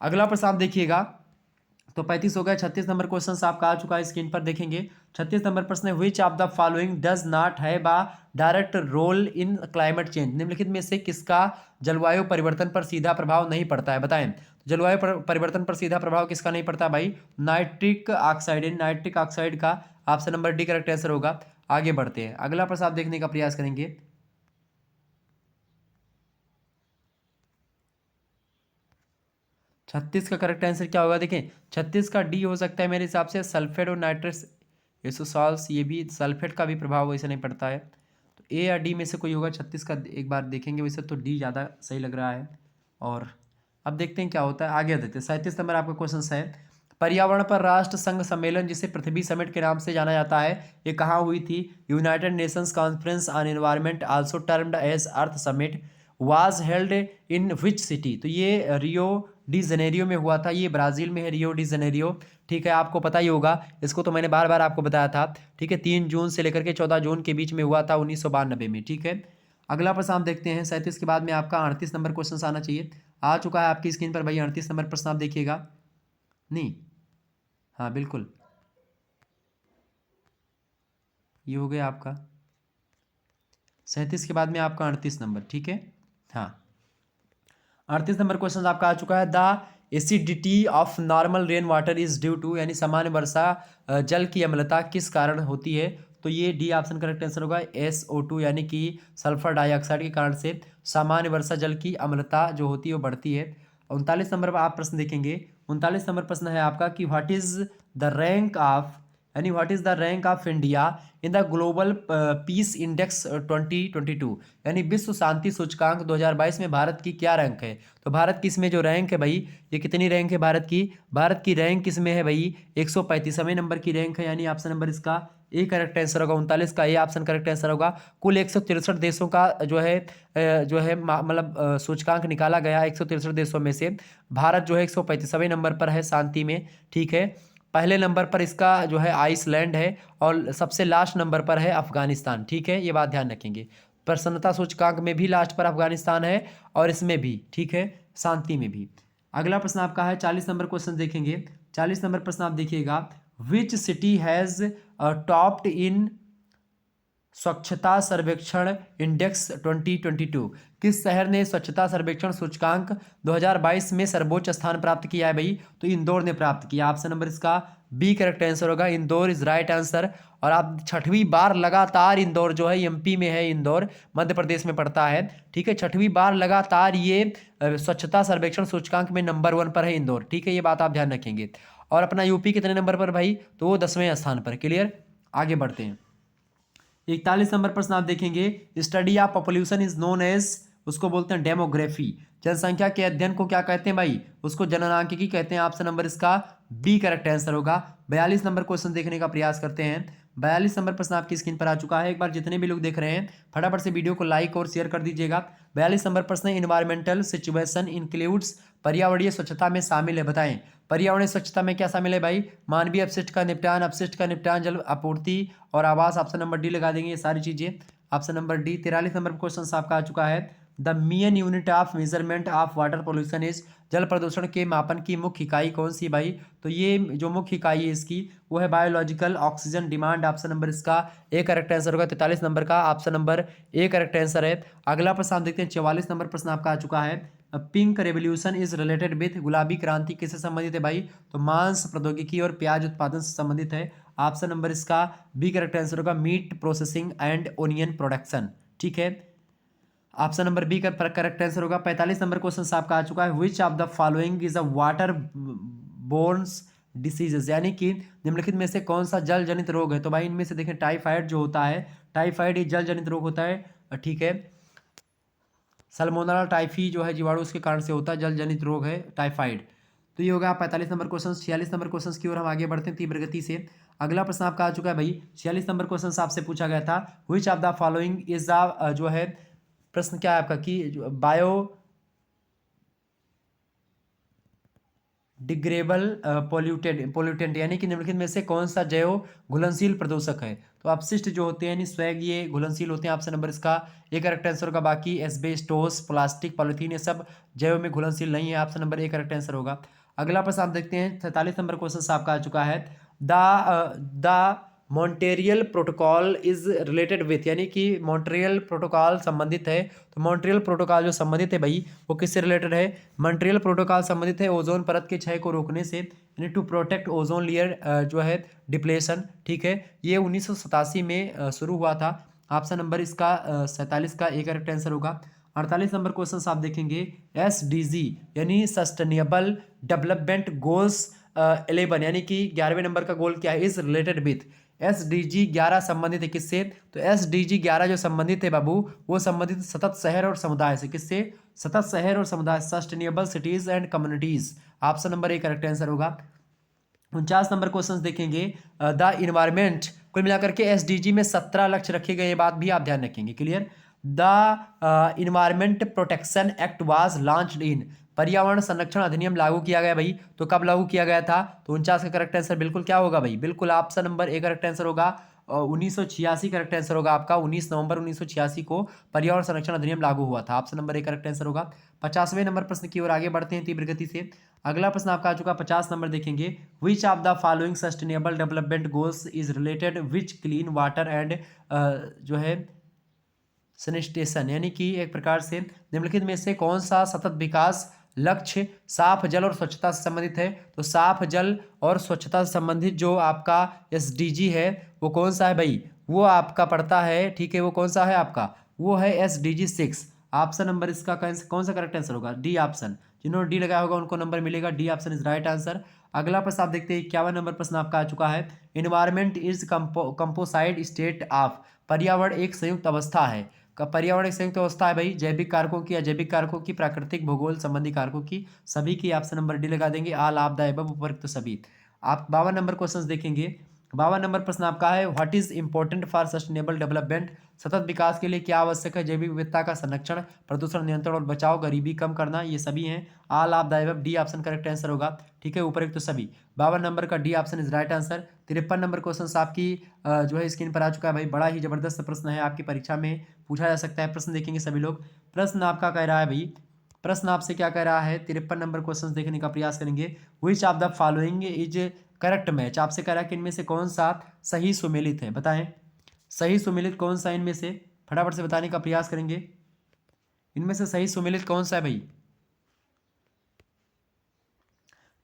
अगला प्रश्न आप देखिएगा। तो 35 हो गया। 36 नंबर क्वेश्चन आपका आ चुका है, स्क्रीन पर देखेंगे। 36 नंबर प्रश्न है, which of the following does not have a direct role in climate change, निम्नलिखित में से किसका जलवायु परिवर्तन पर सीधा प्रभाव नहीं पड़ता है? बताएं, जलवायु परिवर्तन पर सीधा प्रभाव किसका नहीं पड़ता भाई? नाइट्रिक ऑक्साइड, नाइट्रिक ऑक्साइड का option number D correct answer होगा। आगे बढ़ते हैं, अगला प्रश्न आप देखने का प्रयास करेंगे। 36 का करेक्ट आंसर क्या होगा, देखें 36 का डी हो सकता है मेरे हिसाब से, सल्फेट और नाइट्रस एसोसॉल्स, ये भी सल्फेट का भी प्रभाव वैसे नहीं पड़ता है, तो ए या डी में से कोई होगा 36 का, एक बार देखेंगे वैसे तो डी ज़्यादा सही लग रहा है। और अब देखते हैं क्या होता है, आगे देते हैं। 37 नंबर आपका क्वेश्चन है, पर्यावरण पर राष्ट्र संघ सम्मेलन जिसे पृथ्वी समिट के नाम से जाना जाता है, ये कहाँ हुई थी? United Nations conference on environment also termed as earth summit was held in which city? तो ये रियो डी जनेरियो में हुआ था, ये ब्राज़ील में है रियो डी जनेरियो, ठीक है, आपको पता ही होगा, इसको तो मैंने बार बार आपको बताया था, ठीक है। 3 जून से लेकर के 14 जून के बीच में हुआ था 1992 में, ठीक है। अगला प्रश्न आप देखते हैं 37 के बाद में आपका 38 नंबर क्वेश्चन आना चाहिए, आ चुका है आपकी स्क्रीन पर भाई 38 नंबर प्रश्न, आप देखिएगा। नहीं, हाँ बिल्कुल, ये हो गया आपका 37 के बाद में आपका 38 नंबर, ठीक है। हाँ, 38 नंबर क्वेश्चन आपका आ चुका है, the acidity of normal rain water is due to, यानी सामान्य वर्षा जल की अम्लता किस कारण होती है? तो ये डी ऑप्शन करेक्ट आंसर होगा, SO2 यानी कि सल्फर डाइऑक्साइड के कारण से सामान्य वर्षा जल की अम्लता जो होती है वो बढ़ती है। 39 नंबर पर आप प्रश्न देखेंगे, 39 नंबर प्रश्न है आपका कि what is the rank of, यानी what is the rank of India in the global peace index 2022, यानी विश्व शांति सूचकांक 2022 में भारत की क्या रैंक है? तो भारत की इसमें जो रैंक है भाई, ये कितनी रैंक है भारत की? भारत की रैंक किसमें है भाई? 135वें नंबर की रैंक है, यानी ऑप्शन नंबर इसका ए करेक्ट आंसर होगा, 39 का ए ऑप्शन करेक्ट आंसर होगा। कुल 163 देशों का जो है मतलब सूचकांक निकाला गया, 163 देशों में से भारत जो है 135वें नंबर पर है शांति में, ठीक है। पहले नंबर पर इसका जो है आइसलैंड है और सबसे लास्ट नंबर पर है अफगानिस्तान, ठीक है, ये बात ध्यान रखेंगे। प्रसन्नता सूचकांक में भी लास्ट पर अफगानिस्तान है और इसमें भी, ठीक है, शांति में भी। अगला प्रश्न आपका है 40 नंबर क्वेश्चन देखेंगे, 40 नंबर प्रश्न आप देखिएगा, which city has topped in स्वच्छता सर्वेक्षण इंडेक्स 2022, किस शहर ने स्वच्छता सर्वेक्षण सूचकांक 2022 में सर्वोच्च स्थान प्राप्त किया है भाई? तो इंदौर ने प्राप्त किया, ऑप्शन नंबर इसका बी करेक्ट आंसर होगा, इंदौर इज राइट आंसर। और आप 6वीं बार लगातार इंदौर जो है एमपी में है, इंदौर मध्य प्रदेश में पड़ता है, ठीक है, 6वीं बार लगातार ये स्वच्छता सर्वेक्षण सूचकांक में नंबर 1 पर है इंदौर, ठीक है, ये बात आप ध्यान रखेंगे। और अपना यूपी कितने नंबर पर भाई? तो वो 10वें स्थान पर, क्लियर। आगे बढ़ते हैं, 41 नंबर प्रश्न आप देखेंगे, study of population is known as, उसको बोलते हैं डेमोग्राफी, जनसंख्या के अध्ययन को क्या कहते हैं भाई? उसको जननांकिकी कहते हैं, ऑप्शन नंबर इसका बी करेक्ट आंसर होगा। 42 नंबर क्वेश्चन देखने का प्रयास करते हैं, 42 नंबर प्रश्न आपकी स्क्रीन पर आ चुका है, एक बार जितने भी लोग देख रहे हैं फटाफट से वीडियो को लाइक और शेयर कर दीजिएगा। 42 नंबर प्रश्न, इन्वायरमेंटल सिचुएशन इंक्लूड्स, पर्यावरणीय स्वच्छता में शामिल है, बताएं पर्यावरणीय स्वच्छता में क्या शामिल है भाई? मानवीय अपशिष्ट का निपटान, अपशिष्ट का निपटान, जल आपूर्ति और आवास, ऑप्शन नंबर डी लगा देंगे, ये सारी चीजें, option number D. 43 number question आपका आ चुका है, the main unit of measurement of water pollution is, जल प्रदूषण के मापन की मुख्य इकाई कौन सी भाई? तो ये जो मुख्य इकाई है इसकी वो है biological oxygen demand, option number इसका ए करेक्ट आंसर होगा। 43 नंबर का option number A correct answer है। अगला प्रश्न आप देखते हैं, 44 नंबर प्रश्न आपका आ चुका है, pink revolution is related with, गुलाबी क्रांति किससे संबंधित है भाई? तो मांस प्रौद्योगिकी और प्याज उत्पादन से संबंधित है, ऑप्शन नंबर इसका बी करेक्ट आंसर होगा, meat processing and onion production, ठीक है, ऑप्शन नंबर बी का करेक्ट आंसर होगा। 45 नंबर क्वेश्चन आपका आ चुका है, which of the following is a water borns diseases, यानी कि निम्नलिखित में से कौन सा जल जनित रोग है? तो भाई इनमें से देखें टाइफाइड जो होता है, टाइफाइड ये जल जनित रोग होता है, ठीक है। सल्मोनेला टाइफी जो है जीवाणु, उसके कारण से होता है, जल जनित रोग है टाइफाइड। तो ये होगा 45 नंबर क्वेश्चन। 46 नंबर क्वेश्चन की ओर हम आगे बढ़ते हैं तीव्र गति से। अगला प्रश्न आपका आ चुका है भाई, 46 नंबर क्वेश्चन आपसे पूछा गया था, विच of the following is the, जो है प्रश्न क्या है आपका कि बायो डिग्रेबल पोल्यूटेंट, यानी कि निम्नलिखित में से कौन सा जैव घुलनशील प्रदूषक है? तो अपशिष्ट जो होते हैं यानी स्वैग, ये घुलनशील होते हैं, ऑप्शन नंबर इसका ए करेक्ट आंसर होगा। बाकी एस्बेस्टोस, प्लास्टिक, पॉलिथीन, ये सब जैव में घुलनशील नहीं है, option number A correct answer होगा। अगला प्रश्न आप देखते हैं, 43 नंबर क्वेश्चन आपका आ चुका है, the Montreal protocol is related with, यानी कि मॉन्ट्रियल प्रोटोकॉल संबंधित है, तो मॉन्ट्रियल प्रोटोकॉल जो संबंधित है भाई वो किससे रिलेटेड है? मॉन्ट्रियल प्रोटोकॉल संबंधित है ओजोन परत के क्षय को रोकने से, यानी टू प्रोटेक्ट ओजोन लेयर जो है डिप्लेशन, ठीक है। ये 1987 में शुरू हुआ था, ऑप्शन नंबर इसका 47 का ए करेक्ट आंसर होगा। 48 नंबर क्वेश्चन आप देखेंगे SDG यानी सस्टेनेबल डेवलपमेंट गोल्स 11 यानी कि 11वें नंबर का गोल क्या है, इज रिलेटेड विथ। SDG 11 संबंधित है किससे, तो SDG 11 जो संबंधित है बाबू, वो संबंधित सतत शहर और समुदाय से। किससे, सतत शहर और समुदाय, sustainable cities and communities. Option number A correct answer होगा। 49 नंबर क्वेश्चन देखेंगे द इन्वायरमेंट, कुल मिलाकर के SDG में 17 लक्ष्य रखे गए, ये बात भी आप ध्यान रखेंगे। Clear. The environment protection act was launched in, पर्यावरण संरक्षण अधिनियम लागू किया गया भाई, तो कब लागू किया गया था, तो 49 का करेक्ट आंसर बिल्कुल क्या होगा भाई, बिल्कुल option number A correct answer होगा। 1986 करेक्ट आंसर होगा आपका। 19 नवंबर 1986 को पर्यावरण संरक्षण अधिनियम लागू हुआ था। Option number A correct answer होगा। 50वें नंबर प्रश्न की ओर आगे बढ़ते हैं तीव्र गति से। अगला प्रश्न आपका आ चुका 50 नंबर देखेंगे, विच of the following sustainable development goals is related which clean water and जो है सैनिटेशन, यानी कि एक प्रकार से निम्नलिखित में से कौन सा सतत विकास लक्ष्य साफ जल और स्वच्छता से संबंधित है, तो साफ जल और स्वच्छता से संबंधित जो आपका SDG है वो कौन सा है भाई, वो आपका पड़ता है, ठीक है, वो कौन सा है आपका, वो है SDG 6। ऑप्शन नंबर इसका कौन सा करेक्ट आंसर होगा, डी ऑप्शन। जिन्होंने डी लगाया होगा उनको नंबर मिलेगा, D option is right answer. अगला प्रश्न आप देखते हैं 51 नंबर प्रश्न आपका आ चुका है, environment is composite state of, पर्यावरण एक संयुक्त अवस्था है। पर्यावरण एक संयुक्त अवस्था है भाई, जैविक कारकों की, अजैविक कारकों की, प्राकृतिक भूगोल संबंधी कारकों की, सभी की। ऑप्शन नंबर डी लगा देंगे, ऑल ऑफ द अबव, उपरोक्त सभी। आप 52 नंबर क्वेश्चन देखेंगे। 52 नंबर प्रश्न आपका है, what is important for sustainable development, सतत विकास के लिए क्या आवश्यक है, जैविक विविधता का संरक्षण, प्रदूषण नियंत्रण और बचाव, गरीबी कम करना, ये सभी हैं। All of the above, D option correct answer होगा, ठीक है, उपरोक्त तो सभी। 52 नंबर का D option is right answer. 53 number question आपकी जो है स्क्रीन पर आ चुका है भाई, बड़ा ही जबरदस्त प्रश्न है, आपकी परीक्षा में पूछा जा सकता है। प्रश्न देखेंगे सभी लोग। प्रश्न आपका कह रहा है भाई, प्रश्न आपसे क्या कह रहा है, 53 नंबर क्वेश्चन देखने का प्रयास करेंगे। विच of the following is correct match, आपसे कह रहा है कि इनमें से कौन सा सही सुमेलित है, बताएं सही सुमेलित कौन सा इनमें से, फटाफट से बताने का प्रयास करेंगे। इनमें से सही सुमेलित कौन सा है भाई,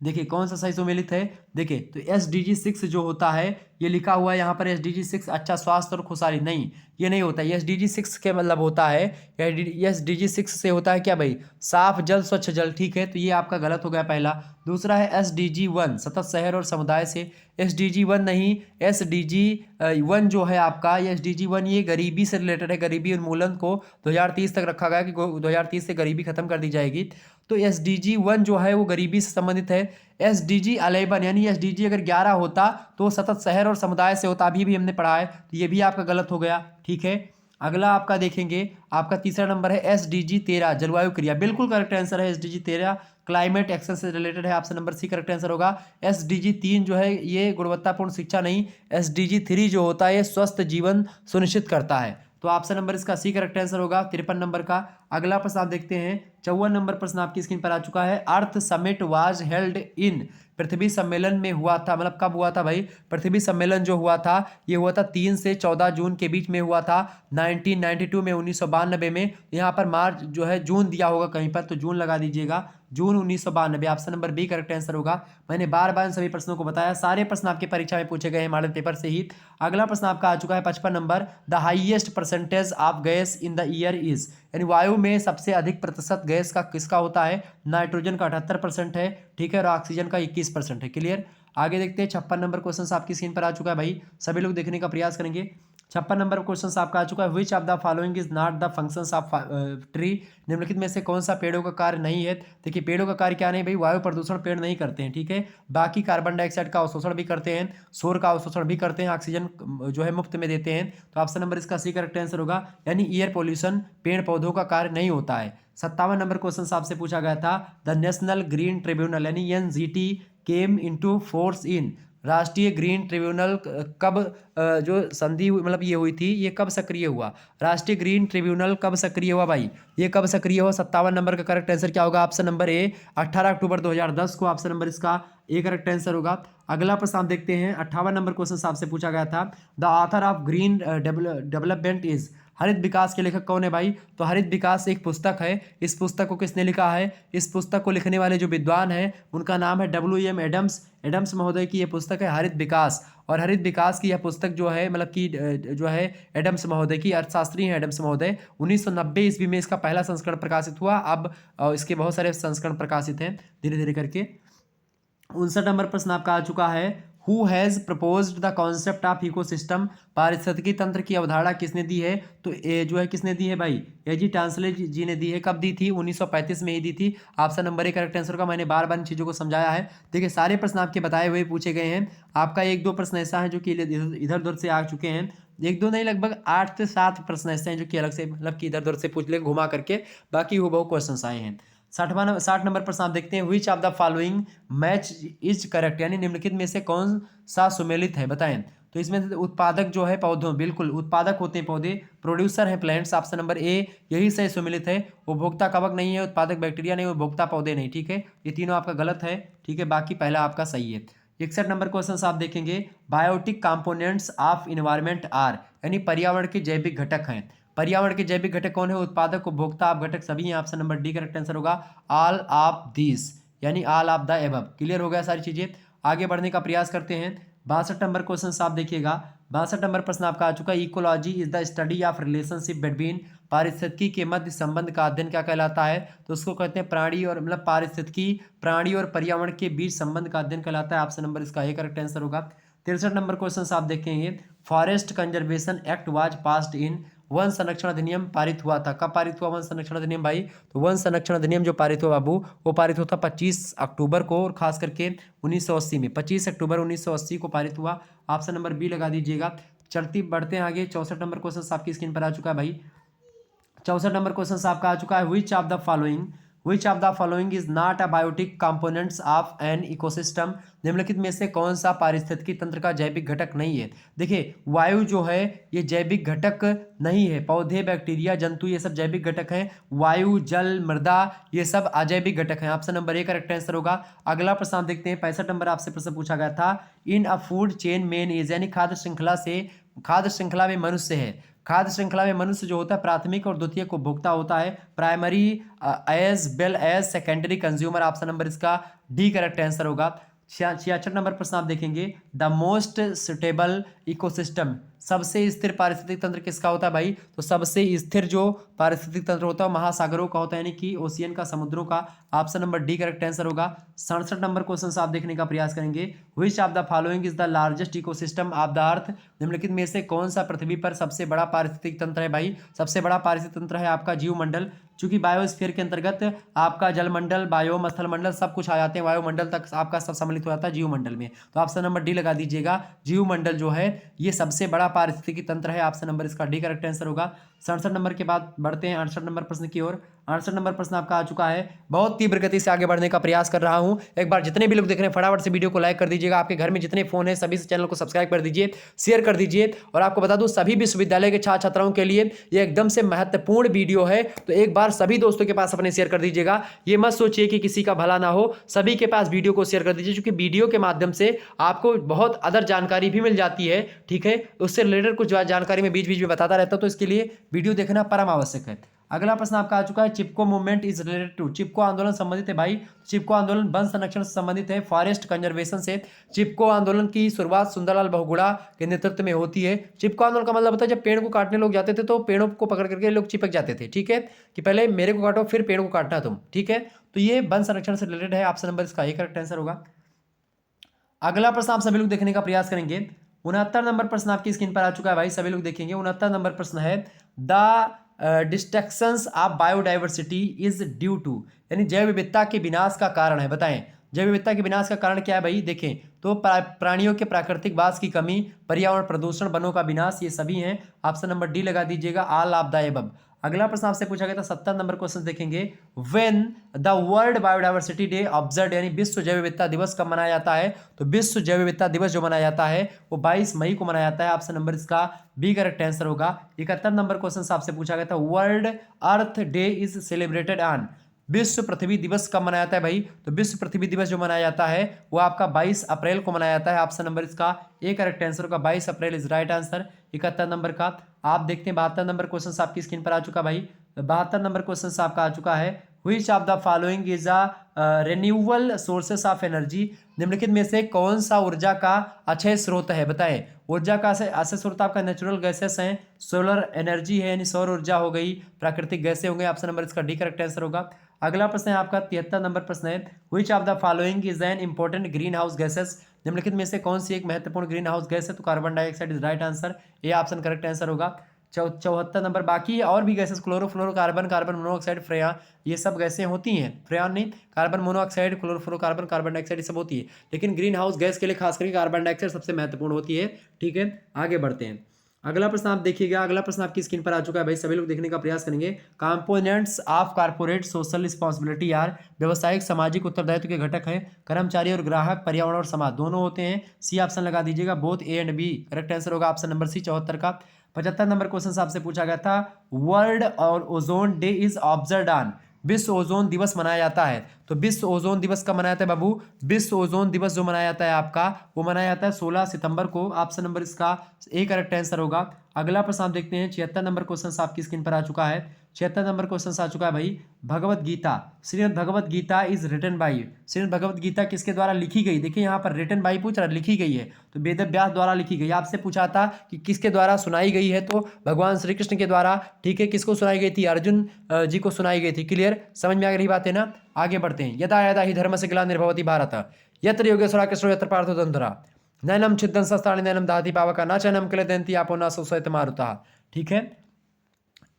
देखिए कौन सा सही सुमेलित है। देखिए तो SDG 6 जो होता है, ये लिखा हुआ है यहाँ पर SDG 6 अच्छा स्वास्थ्य और खुशहाली, नहीं ये नहीं होता है। SDG 6 के मतलब होता है, SDG 6 से होता है क्या भाई, साफ जल स्वच्छ जल, ठीक है, तो ये आपका गलत हो गया पहला। दूसरा है SDG 1 सतत शहर और समुदाय से, SDG 1 नहीं, SDG 1 जो है आपका, ये SDG 1 ये गरीबी से रिलेटेड है, गरीबी उन्मूलन को 2030 तक रखा गया कि 2030 से गरीबी खत्म कर दी जाएगी। तो SDG 1 जो है वो गरीबी से संबंधित है। SDG 11 यानी SDG अगर 11 होता तो सतत शहर और समुदाय से होता, अभी भी हमने पढ़ा है, तो ये भी आपका गलत हो गया, ठीक है। अगला आपका देखेंगे, आपका तीसरा नंबर है SDG 13 जलवायु क्रिया, बिल्कुल करेक्ट आंसर है SDG 13 क्लाइमेट एक्शन से रिलेटेड है, option number C correct answer होगा। SDG 3 जो है ये गुणवत्तापूर्ण शिक्षा नहीं, SDG 3 जो होता है ये स्वस्थ जीवन सुनिश्चित करता है, तो ऑप्शन नंबर इसका सी करेक्ट आंसर होगा 53 नंबर का। अगला प्रश्न आप देखते हैं 54 नंबर प्रश्न आपकी स्क्रीन पर आ चुका है, अर्थ समिट वाज हेल्ड इन, पृथ्वी सम्मेलन में हुआ था, मतलब कब हुआ था भाई, पृथ्वी सम्मेलन जो हुआ था ये हुआ था 3 से 14 जून के बीच में हुआ था 1992 में, 1992 में। यहाँ पर मार्च जो है जून दिया होगा कहीं पर, तो जून लगा दीजिएगा, June 1992, option number B correct answer होगा। मैंने बार बार इन सभी प्रश्नों को बताया, सारे प्रश्न आपकी परीक्षा में पूछे गए हैं मॉडल पेपर से ही। अगला प्रश्न आपका आ चुका है 55 number, the highest percentage of gas in the year is, यानी वायु में सबसे अधिक प्रतिशत गैस का किसका होता है, नाइट्रोजन का 78% है, ठीक है, और ऑक्सीजन का 21% है। क्लियर। आगे देखते हैं 56 नंबर क्वेश्चन आपकी स्क्रीन पर आ चुका है भाई, सभी लोग देखने का प्रयास करेंगे। 56 नंबर क्वेश्चन आपका आ चुका है, which of the following is not the functions of tree, निम्नलिखित में से कौन सा पेड़ों का कार्य नहीं है। देखिए पेड़ों का कार्य क्या नहीं भाई, वायु प्रदूषण पेड़ नहीं करते हैं, ठीक है, बाकी कार्बन डाइऑक्साइड का अवशोषण भी करते हैं, सौर का अवशोषण भी करते हैं, ऑक्सीजन जो है मुफ्त में देते हैं, तो ऑप्शन नंबर इसका सी करेक्ट आंसर होगा, यानी एयर पोल्यूशन पेड़ पौधों का कार्य नहीं होता है। 57 नंबर क्वेश्चन आपसे पूछा गया था, द नेशनल ग्रीन ट्रिब्यूनल यानी NGT came into force in, राष्ट्रीय ग्रीन ट्रिब्यूनल कब जो संधि मतलब ये हुई थी, ये कब सक्रिय हुआ, राष्ट्रीय ग्रीन ट्रिब्यूनल कब सक्रिय हुआ भाई, ये कब सक्रिय हुआ। 57 नंबर का करेक्ट आंसर क्या होगा, ऑप्शन नंबर ए 18 अक्टूबर 2010 को, ऑप्शन नंबर इसका ए करेक्ट आंसर होगा। अगला प्रश्न आप देखते हैं 58 नंबर क्वेश्चन आपसे पूछा गया था, the author of green development is, हरित विकास के लेखक कौन है भाई? तो हरित विकास एक पुस्तक है। इस पुस्तक को किसने लिखा है? इस पुस्तक को लिखने वाले जो विद्वान है उनका नाम है WM एडम्स। एडम्स महोदय की यह पुस्तक है हरित विकास। और हरित विकास की यह पुस्तक जो है मतलब कि जो है एडम्स महोदय की, अर्थशास्त्री हैं एडम्स महोदय। 1990 ईस्वी में इसका पहला संस्करण प्रकाशित हुआ। अब इसके बहुत सारे संस्करण प्रकाशित हैं धीरे धीरे करके। 59 नंबर प्रश्न आपका आ चुका है, who has proposed the concept of ecosystem? पारिस्थितिकी तंत्र की अवधारणा किसने दी है? तो ये जो है किसने दी है भाई? A.G. टांसले जी ने दी है। कब दी थी? 1935 में ही दी थी। ऑप्शन नंबर 1 करेक्ट आंसर का। मैंने बार बार इन चीज़ों को समझाया है। देखिए सारे प्रश्न आपके बताए हुए पूछे गए हैं। आपका 1-2 प्रश्न ऐसा है जो कि इधर उधर से आ चुके हैं। 1-2 नहीं, लगभग 8 से 7 प्रश्न ऐसे हैं जो कि अलग से मतलब कि इधर उधर से पूछ ले घुमा करके, बाकी वो बहुत क्वेश्चन आए हैं। 60 नंबर प्रश्न आप देखते हैं, विच of the following match is correct? यानी निम्नलिखित में से कौन सा सुमेलित है, बताएं। तो इसमें उत्पादक जो है पौधों, बिल्कुल उत्पादक होते हैं पौधे, प्रोड्यूसर है प्लांट्स, ऑप्शन नंबर ए यही सही सुमेलित है। उपभोक्ता कवक नहीं है, उत्पादक बैक्टीरिया नहीं, उपभोक्ता पौधे नहीं, ठीक है। ये तीनों आपका गलत है, ठीक है, बाकी पहला आपका सही है। 61 नंबर क्वेश्चन आप देखेंगे, biotic components of environment are, यानी पर्यावरण के जैविक घटक हैं। पर्यावरण के जैविक घटक कौन है? उत्पादक, उपभोक्ता, आप घटक सभी हैं। Option number D correct answer होगा, ऑल ऑफ दिस, यानी all of the above. Clear हो गया सारी चीजें। आगे बढ़ने का प्रयास करते हैं। 62 नंबर क्वेश्चन आप देखिएगा। 62 नंबर प्रश्न आपका आ चुका है, ecology is the study of relationship between, पारिस्थितिकी के मध्य संबंध का अध्ययन क्या कहलाता है? तो उसको कहते हैं प्राणी और मतलब पारिस्थितिकी, प्राणी और पर्यावरण के बीच संबंध का अध्ययन कहलाता है। ऑप्शन नंबर इसका ए करेक्ट आंसर होगा। 63 नंबर क्वेश्चन आप देखेंगे, forest conservation act was passed in, one संरक्षण अधिनियम पारित हुआ था। कब पारित हुआ वन संरक्षण अधिनियम भाई? तो वन संरक्षण अधिनियम जो पारित हुआ बाबू, वो पारित होता 25 अक्टूबर को, और खास करके 1980 में, 25 अक्टूबर 1980 को पारित हुआ। ऑप्शन नंबर बी लगा दीजिएगा। चलती बढ़ते हैं आगे। 64 नंबर क्वेश्चन आपकी स्क्रीन पर आ चुका है भाई। 64 नंबर क्वेश्चन आपका आ चुका है, which of the following is not a biotic components of an ecosystem? निम्नलिखित में से कौन सा पारिस्थितिकी तंत्र का जैविक घटक नहीं है? देखिए वायु जो है ये जैविक घटक नहीं है, पौधे, बैक्टीरिया, जंतु ये सब जैविक घटक हैं। वायु, जल, मृदा ये सब अजैविक घटक हैं। Option number A correct answer होगा। अगला प्रश्न आप देखते हैं, 65 नंबर आपसे प्रश्न पूछा गया था, in a food chain man is, यानी खाद्य श्रृंखला में मनुष्य है। खाद्य श्रृंखला में मनुष्य जो होता है प्राथमिक और द्वितीयक उपभोक्ता होता है, primary as well as secondary consumer. Option number इसका डी करेक्ट आंसर होगा। 66 नंबर प्रश्न आप देखेंगे, द मोस्ट सुटेबल इकोसिस्टम, सबसे स्थिर पारिस्थितिक तंत्र किसका होता है भाई? तो सबसे स्थिर जो पारिस्थितिक तंत्र होता है महासागरों का होता है, यानी कि ओशियन का, समुद्रों का। Option number D correct answer होगा। 67 नंबर क्वेश्चन आप देखने का प्रयास करेंगे, विच of the following is the largest ecosystem of the earth? निम्नलिखित में से कौन सा पृथ्वी पर सबसे बड़ा पारिस्थितिक तंत्र है भाई? सबसे बड़ा पारिस्थितिक तंत्र है आपका जीवमंडल, चूंकि बायोस्फीयर के अंतर्गत आपका जलमंडल, बायोम, स्थलमंडल सब कुछ आ जाते हैं, वायुमंडल तक आपका सब सम्मिलित हो जाता है जीवमंडल में। तो ऑप्शन नंबर डी लगा दीजिएगा। जीवमंडल जो है ये सबसे बड़ा पारिस्थितिकी तंत्र है। ऑप्शन नंबर इसका डी करेक्ट आंसर होगा। 67 नंबर के बाद बढ़ते हैं 68 नंबर प्रश्न की ओर। 68 नंबर प्रश्न आपका आ चुका है, बहुत तीव्र गति से आगे बढ़ने का प्रयास कर रहा हूं। एक बार जितने भी लोग देख रहे हैं फटाफट से वीडियो को लाइक कर दीजिएगा। आपके घर में जितने फोन है सभी से चैनल को सब्सक्राइब कर दीजिए, शेयर कर दीजिए। और आपको बता दूं सभी विश्वविद्यालय के छात्र छात्राओं के लिए ये एकदम से महत्वपूर्ण वीडियो है, तो एक बार सभी दोस्तों के पास अपने शेयर कर दीजिएगा। ये मत सोचिए कि किसी का भला ना हो, सभी के पास वीडियो को शेयर कर दीजिए, क्योंकि वीडियो के माध्यम से आपको बहुत अदर जानकारी भी मिल जाती है, ठीक है। उससे रिलेटेड कुछ जानकारी में बीच बीच में बताता रहता हूं, तो इसके लिए वीडियो देखना परम आवश्यक है। अगला प्रश्न आपका आ चुका है, चिपको मूवमेंट इज रिलेटेड टू, चिपको आंदोलन संबंधित है भाई। चिपको आंदोलन वन संरक्षण से संबंधित है, फॉरेस्ट कंजर्वेशन से। चिपको आंदोलन की शुरुआत सुंदरलाल बहुगुणा के नेतृत्व में होती है। चिपको आंदोलन का मतलब होता है जब पेड़ को काटने लोग जाते थे तो पेड़ों को पकड़ करके लोग चिपक जाते थे, ठीक है, कि पहले मेरे को काटो फिर पेड़ को काटना तुम, ठीक है। तो ये वन संरक्षण से रिलेटेड है। ऑप्शन नंबर इसका एक करेक्ट आंसर होगा। अगला प्रश्न आप सभी लोग देखने का प्रयास करेंगे। 69 नंबर प्रश्न आपकी स्क्रीन पर आ चुका है भाई, सभी लोग देखेंगे। 69 नंबर प्रश्न है, the destructions of biodiversity is due to, यानी जैव विविधता के विनाश का कारण है, बताएं। जैव विविधता के विनाश का कारण क्या है भाई? देखें तो प्राणियों के प्राकृतिक वास की कमी, पर्यावरण प्रदूषण, वनों का विनाश, ये सभी हैं। ऑप्शन नंबर डी लगा दीजिएगा, ऑल ऑफ द एबव। अगला प्रश्न आपसे पूछा गया था 70 नंबर क्वेश्चन देखेंगे, when the world biodiversity day observed, यानी विश्व जैव विविधता दिवस कब मनाया जाता है? तो विश्व जैव विविधता दिवस जो मनाया जाता है वो 22 मई को मनाया जाता है। ऑप्शन नंबर इसका बी करेक्ट आंसर होगा। 71 नंबर क्वेश्चन आपसे पूछा गया था, world earth day is celebrated on, विश्व पृथ्वी दिवस कब मनाया जाता है भाई? तो विश्व पृथ्वी दिवस जो मनाया जाता है वो आपका 22 अप्रैल को मनाया जाता है। ऑप्शन नंबर इसका ए करेक्ट आंसर का 22 April is right answer. 71 number का आप देखते हैं 72 नंबर क्वेश्चन आपकी स्क्रीन पर आ चुका भाई। 72 नंबर क्वेश्चन आपका आ चुका है, which of the following is a renewable sources of energy, निम्नलिखित में से कौन सा ऊर्जा का अक्षय स्रोत है? बताएं। ऊर्जा का अक्षय स्रोत आपका नेचुरल गैसेस हैं, सोलर एनर्जी है यानी सौर ऊर्जा हो गई, प्राकृतिक गैसें हो गई। ऑप्शन नंबर इसका डी करेक्ट आंसर होगा। अगला प्रश्न है आपका 73 नंबर प्रश्न है, which of the following is an important green house gases, निम्नलिखित में से कौन सी एक महत्वपूर्ण ग्रीन हाउस गैस है? तो carbon dioxide is right answer. ये ऑप्शन करेक्ट आंसर होगा। 74 नंबर बाकी और भी गैसेस क्लोरोफ्लोरोकार्बन, कार्बन मोनोऑक्साइड, फ्रेयॉन, ये सब गैसें होती हैं। फ्रेयॉन नहीं, carbon monoxide, chlorofluorocarbon, carbon dioxide ये सब होती है, लेकिन ग्रीन हाउस गैस के लिए खास करके कार्बन डाइऑक्साइड सबसे महत्वपूर्ण होती है। ठीक है, आगे बढ़ते हैं। अगला प्रश्न आप देखिएगा, अगला प्रश्न आपकी स्क्रीन पर आ चुका है भाई, सभी लोग देखने का प्रयास करेंगे। Components of corporate social responsibility are, व्यवसायिक सामाजिक उत्तरदायित्व के घटक हैं कर्मचारी और ग्राहक, पर्यावरण और समाज दोनों होते हैं। सी ऑप्शन लगा दीजिएगा, both A and B correct answer होगा ऑप्शन नंबर सी 74 का। 75 नंबर क्वेश्चन आपसे पूछा गया था, वर्ल्ड और ozone day is observed on, विश्व ओजोन दिवस मनाया जाता है। तो विश्व ओजोन दिवस कब मनाया जाता है बाबू? विश्व ओजोन दिवस जो मनाया जाता है आपका वो मनाया जाता है 16 सितंबर को। ऑप्शन नंबर इसका ए करेक्ट आंसर होगा। अगला प्रश्न आप देखते हैं, 76 नंबर क्वेश्चन आपकी स्क्रीन पर आ चुका है। 76 नंबर क्वेश्चन आ चुका है भाई, Bhagavad Gita, Shrimad Bhagavad Gita is written by, Shrimad Bhagavad Gita किसके द्वारा लिखी गई? देखिए यहाँ पर रिटन बाई पूछ रहा, लिखी गई है तो वेद व्यास द्वारा लिखी गई। आपसे पूछा था कि किसके द्वारा सुनाई गई है, तो भगवान श्री कृष्ण के द्वारा। ठीक है, किसको सुनाई गई थी? अर्जुन जी को सुनाई गई थी। क्लियर, समझ में आ गई बात है ना? आगे बढ़ते हैं। यदा यदा ही धर्म से ग्लानिर्भवति भारत यत्र योगेश्वरा कृष्णो यत्र पार्थो धनुधरा नैनम छिदन शस्त्राणि नैनम दहति पावका न चैनम क्लेदयन्ति आपो न सुसयत मारुतः। ठीक है,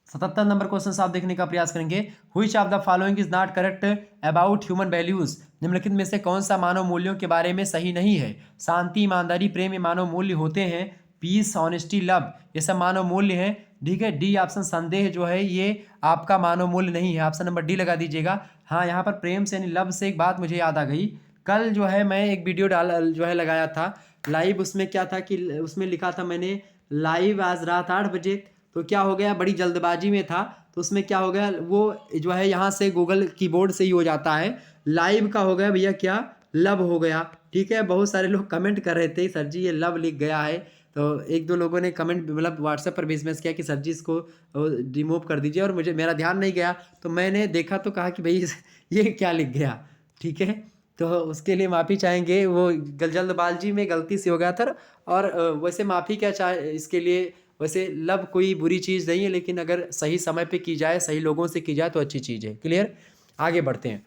77 नंबर क्वेश्चन आप देखने का प्रयास करेंगे, which of the following is not correct about human values, निम्नलिखित में से कौन सा मानव मूल्यों के बारे में सही नहीं है? शांति, ईमानदारी, प्रेम ये मानव मूल्य होते हैं। पीस, ऑनेस्टी, लव ये सब मानव मूल्य हैं। ठीक है, डी ऑप्शन संदेह जो है ये आपका मानव मूल्य नहीं है। ऑप्शन नंबर डी लगा दीजिएगा। हाँ, यहाँ पर प्रेम से यानी लव से एक बात मुझे याद आ गई, कल जो है मैं एक वीडियो जो है लगाया था लाइव, उसमें क्या था कि उसमें लिखा था मैंने लाइव आज रात 8 बजे, तो क्या हो गया, बड़ी जल्दबाजी में था तो उसमें क्या हो गया, वो जो है यहाँ से गूगल कीबोर्ड से ही हो जाता है, लाइव का हो गया भैया क्या, लव हो गया। ठीक है, बहुत सारे लोग कमेंट कर रहे थे सर जी ये लव लिख गया है, तो एक दो लोगों ने कमेंट मतलब व्हाट्सएप पर भी मैसेज किया कि सर जी इसको रिमूव कर दीजिए, और मुझे मेरा ध्यान नहीं गया तो मैंने देखा तो कहा कि भाई ये क्या लिख गया। ठीक है, तो उसके लिए माफ़ी चाहेंगे, वो जल्दबाजी में गलती से हो गया था। और वैसे माफ़ी क्या चाहे इसके लिए, वैसे लव कोई बुरी चीज़ नहीं है, लेकिन अगर सही समय पे की जाए, सही लोगों से की जाए तो अच्छी चीज़ है। क्लियर, आगे बढ़ते हैं।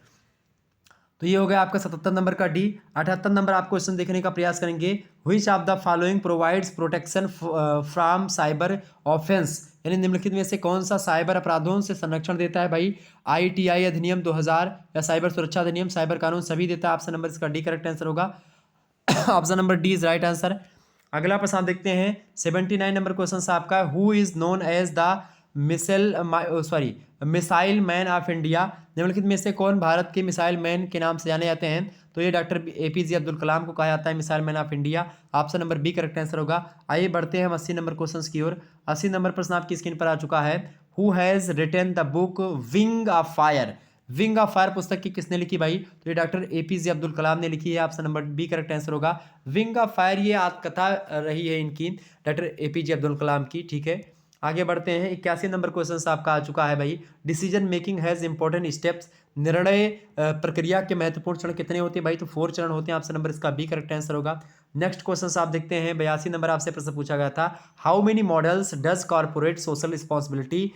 तो ये हो गया आपका 77 नंबर का डी। 78 नंबर आप क्वेश्चन देखने का प्रयास करेंगे, which of the following provides protection from cyber offence, यानी निम्नलिखित में से कौन सा साइबर अपराधों से संरक्षण देता है भाई? ITI अधिनियम 2000 या साइबर सुरक्षा अधिनियम, साइबर कानून सभी देता है। ऑप्शन नंबर इसका डी करेक्ट आंसर होगा। Option number D is right answer. अगला प्रश्न आप देखते हैं, 79 नंबर क्वेश्चन आपका, who is known as the missile man of India, निम्नलिखित में से कौन भारत के मिसाइल मैन के नाम से जाने जाते हैं? तो ये डॉक्टर APJ अब्दुल कलाम को कहा जाता है missile man of India. Option number B correct answer होगा। आइए बढ़ते हैं हम 80 नंबर क्वेश्चन की ओर। 80 नंबर प्रश्न आपकी स्क्रीन पर आ चुका है, who has written the book wing of fire, wing of fire पुस्तक की किसने लिखी भाई? तो ये डॉक्टर APJ अब्दुल कलाम ने लिखी है। Option number B correct answer होगा। विंग ऑफ फायर ये आत्मकथा रही है इनकी, डॉक्टर APJ अब्दुल कलाम की। ठीक है, आगे बढ़ते हैं। 81 नंबर क्वेश्चन आपका आ चुका है भाई, decision making has important steps, निर्णय प्रक्रिया के महत्वपूर्ण चरण कितने होते हैं भाई? तो 4 चरण होते हैं। ऑप्शन नंबर इसका बी करेक्ट आंसर होगा। नेक्स्ट क्वेश्चन आप देखते हैं, 82 नंबर आपसे प्रश्न पूछा गया था, how many models does corporate social responsibility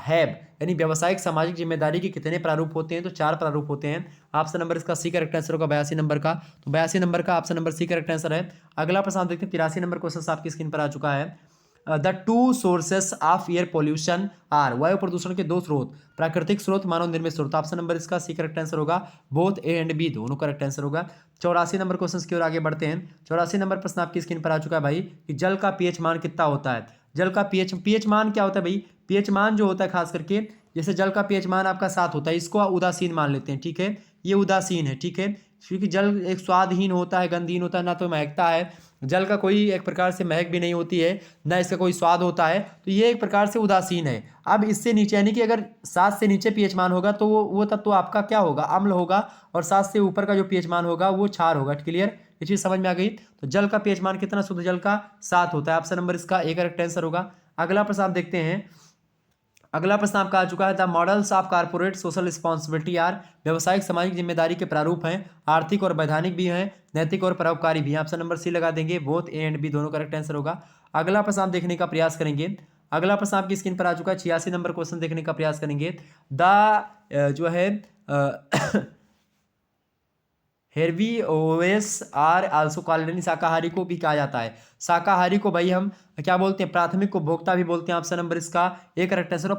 have, यानी व्यवसायिक सामाजिक जिम्मेदारी के कितने प्रारूप होते हैं? तो 4 प्रारूप होते हैं। ऑप्शन नंबर इसका सी करेक्ट आंसर होगा 82 नंबर का, तो 82 नंबर का option number C correct answer है। अगला प्रश्न आप देखते हैं, 83 नंबर क्वेश्चन आपकी स्क्रीन पर आ चुका है, the two sources of air pollution are, वायु प्रदूषण के 2 स्रोत, प्राकृतिक स्रोत, मानव निर्मित स्रोत। ऑप्शन नंबर इसका सी करेक्ट आंसर होगा, बोथ ए एंड बी दोनों करेक्ट आंसर होगा। 84 नंबर क्वेश्चन की ओर आगे बढ़ते हैं। 84 नंबर प्रश्न आपकी स्क्रीन पर आ चुका है भाई, कि जल का पीएच मान कितना होता है? जल का पीएच मान क्या होता है भाई? पीएच मान जो होता है खास करके, जैसे जल का पीएच मान आपका 7 होता है, इसको उदासीन मान लेते हैं। ठीक है, ये उदासीन है। ठीक है, क्योंकि जल एक स्वादहीन होता है, गंधहीन होता है, ना तो महकता है जल का कोई एक प्रकार से महक भी नहीं होती है, ना इसका कोई स्वाद होता है, तो ये एक प्रकार से उदासीन है। अब इससे नीचे यानी कि अगर 7 से नीचे पीएच मान होगा तो वो तत्व तो आपका क्या होगा, अम्ल होगा, और 7 से ऊपर का जो पीएच मान होगा वो क्षार होगा। क्लियर, ये चीज़ समझ में आ गई। तो जल का पीएच मान कितना, शुद्ध जल का 7 होता है। ऑप्शन नंबर इसका ए करेक्ट आंसर होगा। अगला प्रश्न आप देखते हैं। अगला प्रश्न आपका आ चुका है, the models of corporate social responsibility are, व्यवसायिक सामाजिक जिम्मेदारी के प्रारूप हैं, आर्थिक और वैधानिक भी हैं, नैतिक और परोपकारी भी हैं। ऑप्शन नंबर सी लगा देंगे, बोथ ए एंड बी दोनों करेक्ट आंसर होगा। अगला प्रश्न आप देखने का प्रयास करेंगे। अगला प्रश्न आपकी स्क्रीन पर आ चुका है, 86 नंबर क्वेश्चन देखने का प्रयास करेंगे। जो है हेर्बीवोरस आर आल्सो कॉल्ड, यानी शाकाहारी को भी कहा जाता है। शाकाहारी को भाई हम क्या बोलते हैं, प्राथमिक उपभोक्ता भी बोलते हैं। ऑप्शन नंबर इसका एक करेक्ट आंसर।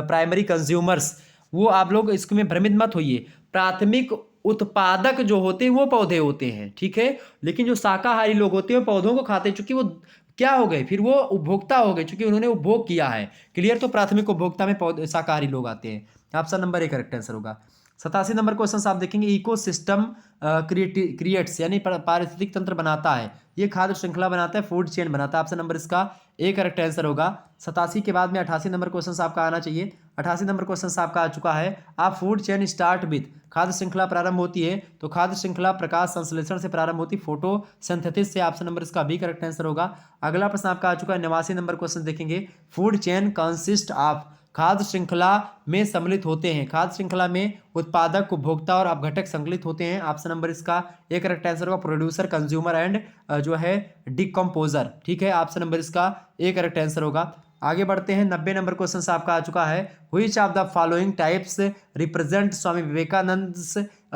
प्राइमरी कंज्यूमर्स, वो आप लोग इसमें भ्रमित मत होइए, प्राथमिक उत्पादक जो होते हैं वो पौधे होते हैं, ठीक है। लेकिन जो शाकाहारी लोग होते हैं वो पौधों को खाते हैं, चूंकि वो क्या हो गए, फिर वो उपभोक्ता हो गए, चूंकि उन्होंने उपभोग किया है। क्लियर, तो प्राथमिक उपभोक्ता में पौधे शाकाहारी लोग आते हैं। Option number A correct answer होगा। 87 नंबर क्वेश्चन आप देखेंगे, इकोसिस्टम क्रिएट्स, यानी पारिस्थितिक तंत्र बनाता है, ये खाद्य श्रृंखला बनाता है, फूड चेन बनाता है। ऑप्शन नंबर इसका ए करेक्ट आंसर होगा। 87 के बाद में 88 नंबर क्वेश्चन आपका आना चाहिए। 88 नंबर क्वेश्चन आपका आ चुका है, आप फूड चेन स्टार्ट विथ, खाद्य श्रृंखला प्रारंभ होती है, तो खाद्य श्रृंखला प्रकाश संश्लेषण से प्रारंभ होती, फोटो सिंथेसिस से। ऑप्शन नंबर इसका बी करेक्ट आंसर होगा। अगला प्रश्न आपका आ चुका है, 89 नंबर क्वेश्चन देखेंगे, फूड चेन कंसिस्ट ऑफ, खाद्य श्रृंखला में सम्मिलित होते हैं, खाद्य श्रृंखला में उत्पादक, उपभोक्ता और अपघटक संकलित होते हैं। ऑप्शन नंबर इसका एक करेक्ट आंसर होगा, प्रोड्यूसर, कंज्यूमर एंड जो है डिकम्पोजर, ठीक है। ऑप्शन नंबर इसका एक करेक्ट आंसर होगा। आगे बढ़ते हैं, 90 नंबर क्वेश्चन आपका आ चुका है, which of the following types represent Swami Vivekananda